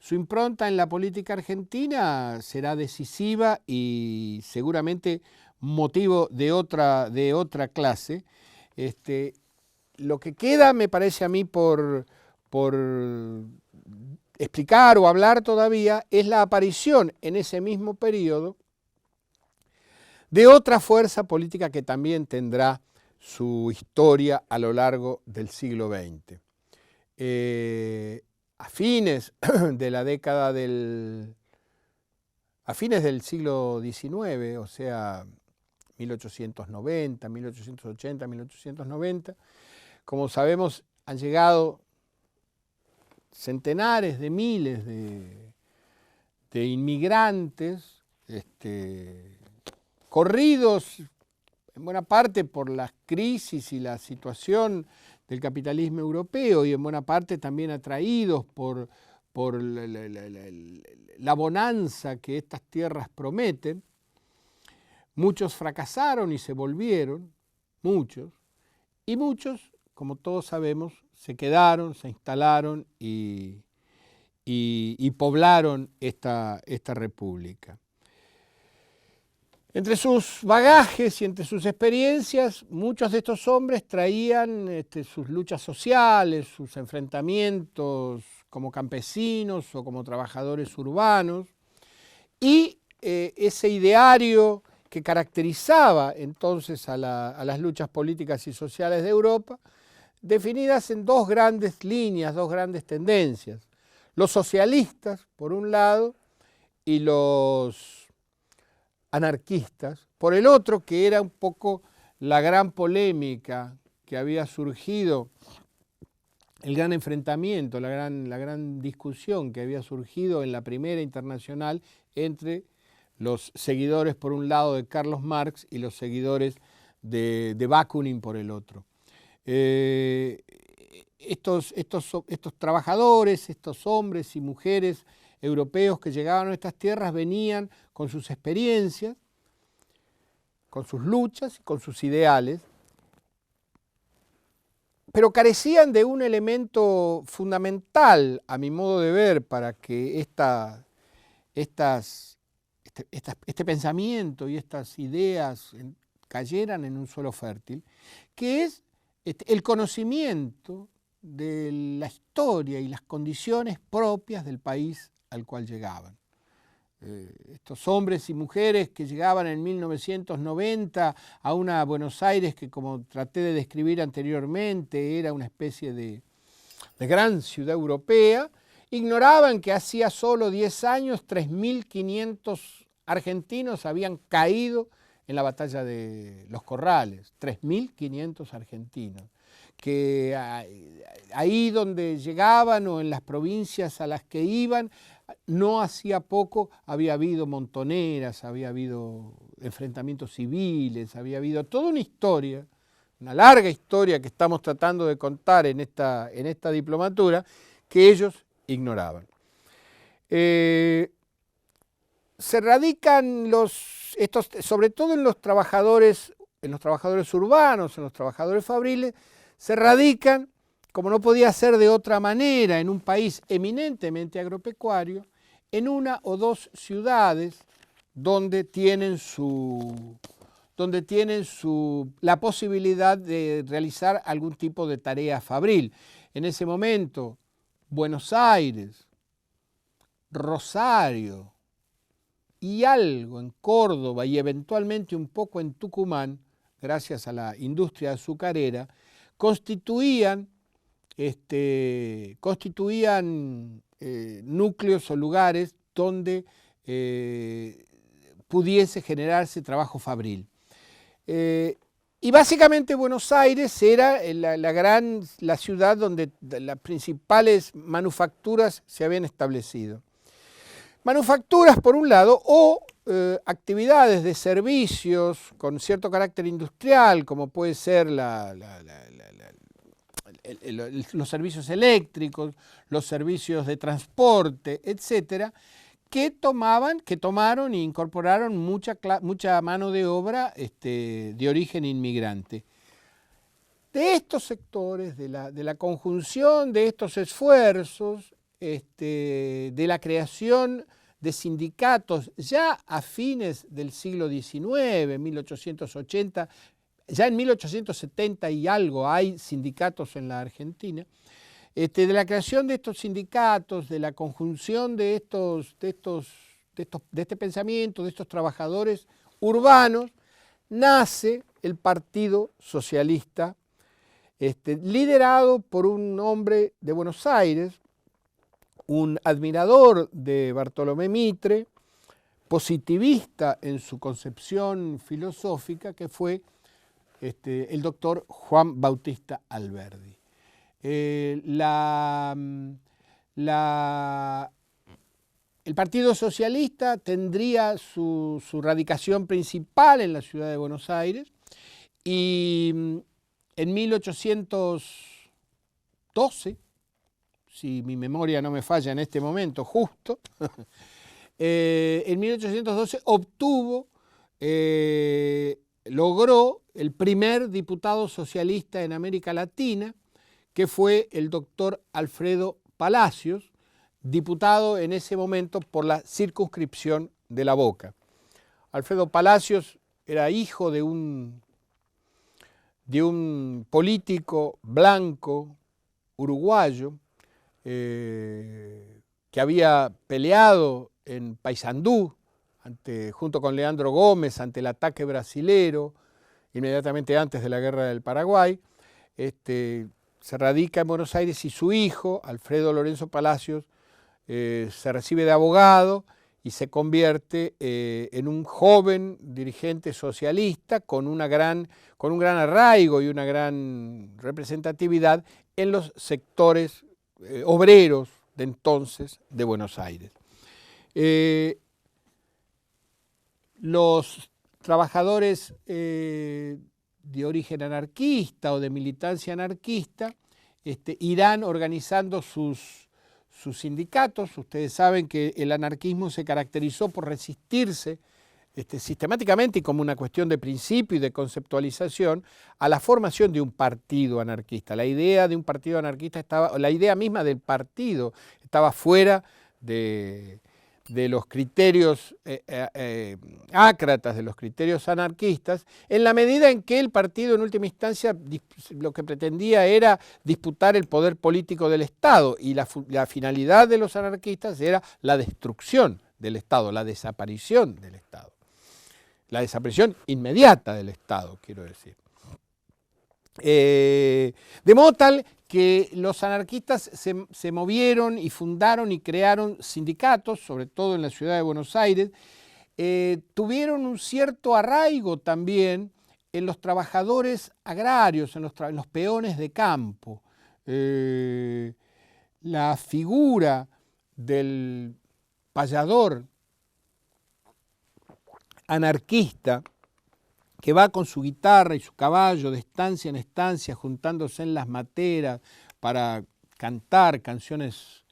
impronta en la política argentina será decisiva y seguramente motivo de otra clase. Lo que queda, me parece a mí, por explicar o hablar todavía, es la aparición en ese mismo periodo de otra fuerza política que también tendrá su historia a lo largo del siglo XX. A fines de la década a fines del siglo XIX, o sea, 1890, 1880, 1890, como sabemos, han llegado centenares de miles de inmigrantes, corridos en buena parte por las crisis y la situación del capitalismo europeo y en buena parte también atraídos por la bonanza que estas tierras prometen. Muchos fracasaron y se volvieron, muchos, y muchos, como todos sabemos, se quedaron, se instalaron y poblaron esta república. Entre sus bagajes y entre sus experiencias, muchos de estos hombres traían sus luchas sociales, sus enfrentamientos como campesinos o como trabajadores urbanos, y ese ideario que caracterizaba entonces a las luchas políticas y sociales de Europa, definidas en dos grandes líneas, dos grandes tendencias. Los socialistas, por un lado, y los anarquistas, por el otro, que era un poco la gran polémica que había surgido, el gran enfrentamiento, la gran discusión que había surgido en la Primera Internacional entre los seguidores por un lado de Carlos Marx y los seguidores de Bakunin por el otro. Estos trabajadores, estos hombres y mujeres europeos que llegaban a estas tierras venían con sus experiencias, con sus luchas, con sus ideales, pero carecían de un elemento fundamental, a mi modo de ver, para que este pensamiento y estas ideas cayeran en un suelo fértil, que es el conocimiento de la historia y las condiciones propias del país al cual llegaban. Estos hombres y mujeres que llegaban en 1990 a una Buenos Aires que, como traté de describir anteriormente, era una especie de gran ciudad europea, ignoraban que hacía solo 10 años 3.500 argentinos habían caído en la batalla de Los Corrales, 3.500 argentinos, que ahí donde llegaban o en las provincias a las que iban, no hacía poco había habido montoneras, había habido enfrentamientos civiles, había habido toda una historia, una larga historia que estamos tratando de contar en esta diplomatura, que ellos ignoraban. Se radican sobre todo en los trabajadores urbanos, en los trabajadores fabriles, se radican, como no podía ser de otra manera, en un país eminentemente agropecuario, en una o dos ciudades donde tienen la posibilidad de realizar algún tipo de tarea fabril. En ese momento, Buenos Aires, Rosario y algo en Córdoba y eventualmente un poco en Tucumán, gracias a la industria azucarera, constituían núcleos o lugares donde pudiese generarse trabajo fabril. Y básicamente Buenos Aires era la ciudad donde las principales manufacturas se habían establecido. Manufacturas por un lado o actividades de servicios con cierto carácter industrial, como puede ser los servicios eléctricos, los servicios de transporte, etcétera, que tomaron e incorporaron mucha mano de obra de origen inmigrante. De estos sectores, de la conjunción de estos esfuerzos, de la creación de sindicatos ya a fines del siglo XIX, 1880, ya en 1870 y algo hay sindicatos en la Argentina, de la creación de estos sindicatos, de la conjunción de este pensamiento, de estos trabajadores urbanos, nace el Partido Socialista, liderado por un hombre de Buenos Aires, un admirador de Bartolomé Mitre, positivista en su concepción filosófica, que fue el doctor Juan Bautista Alberdi. El Partido Socialista tendría su radicación principal en la ciudad de Buenos Aires y en 1812, si mi memoria no me falla en este momento, justo, en 1812 logró el primer diputado socialista en América Latina, que fue el doctor Alfredo Palacios, diputado en ese momento por la circunscripción de La Boca. Alfredo Palacios era hijo de un político blanco uruguayo que había peleado en Paysandú junto con Leandro Gómez ante el ataque brasilero inmediatamente antes de la Guerra del Paraguay. Se radica en Buenos Aires y su hijo, Alfredo Lorenzo Palacios, se recibe de abogado y se convierte en un joven dirigente socialista con un gran arraigo y una gran representatividad en los sectores obreros de entonces de Buenos Aires. Los trabajadores de origen anarquista o de militancia anarquista irán organizando sus sindicatos. Ustedes saben que el anarquismo se caracterizó por resistirse sistemáticamente y como una cuestión de principio y de conceptualización a la formación de un partido anarquista. La idea de un partido anarquista la idea misma del partido estaba fuera de los criterios ácratas, de los criterios anarquistas, en la medida en que el partido en última instancia lo que pretendía era disputar el poder político del Estado y la finalidad de los anarquistas era la destrucción del Estado, la desaparición del Estado, la desaparición inmediata del Estado, quiero decir. De modo tal que los anarquistas se movieron y fundaron y crearon sindicatos, sobre todo en la ciudad de Buenos Aires, tuvieron un cierto arraigo también en los trabajadores agrarios, en los peones de campo. La figura del payador anarquista que va con su guitarra y su caballo de estancia en estancia, juntándose en las materas para cantar canciones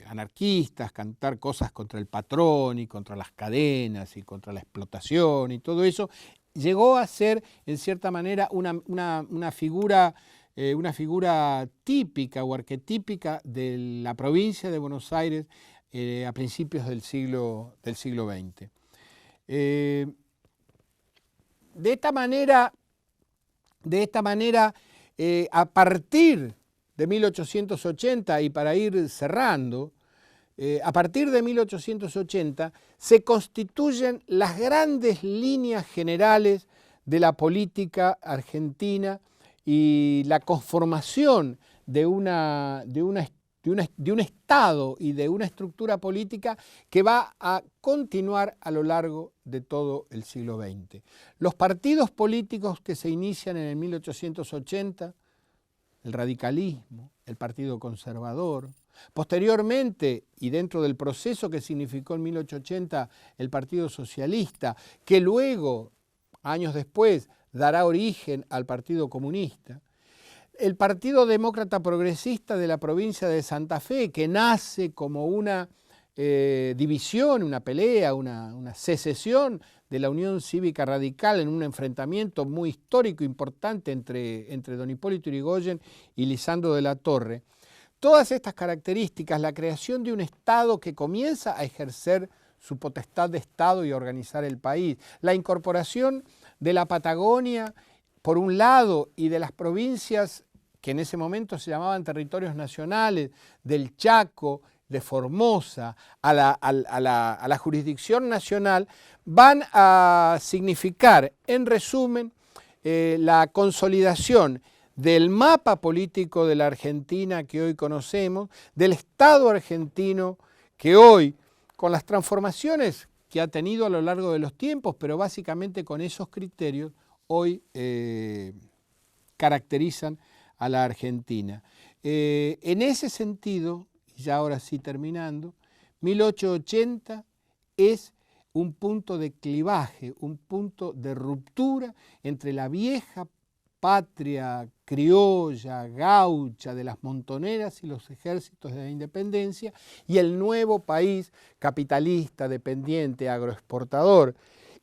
anarquistas, cantar cosas contra el patrón y contra las cadenas y contra la explotación y todo eso, llegó a ser, en cierta manera, una figura una figura típica o arquetípica de la provincia de Buenos Aires a principios del siglo XX. De esta manera, a partir de 1880, y para ir cerrando, a partir de 1880 se constituyen las grandes líneas generales de la política argentina y la conformación de un Estado y de una estructura política que va a continuar a lo largo de todo el siglo XX. Los partidos políticos que se inician en el 1880, el radicalismo, el Partido Conservador, posteriormente y dentro del proceso que significó en 1880 el Partido Socialista, que luego, años después, dará origen al Partido Comunista, el Partido Demócrata Progresista de la provincia de Santa Fe, que nace como una división, una pelea, una secesión de la Unión Cívica Radical en un enfrentamiento muy histórico, importante entre don Hipólito Yrigoyen y Lisandro de la Torre. Todas estas características, la creación de un Estado que comienza a ejercer su potestad de Estado y a organizar el país, la incorporación de la Patagonia, por un lado, y de las provincias que en ese momento se llamaban territorios nacionales, del Chaco, de Formosa, a la jurisdicción nacional, van a significar, en resumen, la consolidación del mapa político de la Argentina que hoy conocemos, del Estado argentino que hoy, con las transformaciones que ha tenido a lo largo de los tiempos, pero básicamente con esos criterios, hoy caracterizan a la Argentina. En ese sentido, y ya ahora sí terminando, 1880 es un punto de clivaje, un punto de ruptura entre la vieja patria criolla, gaucha de las montoneras y los ejércitos de la independencia y el nuevo país capitalista, dependiente, agroexportador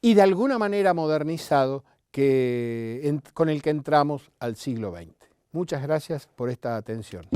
y de alguna manera modernizado con el que entramos al siglo XX. Muchas gracias por esta atención.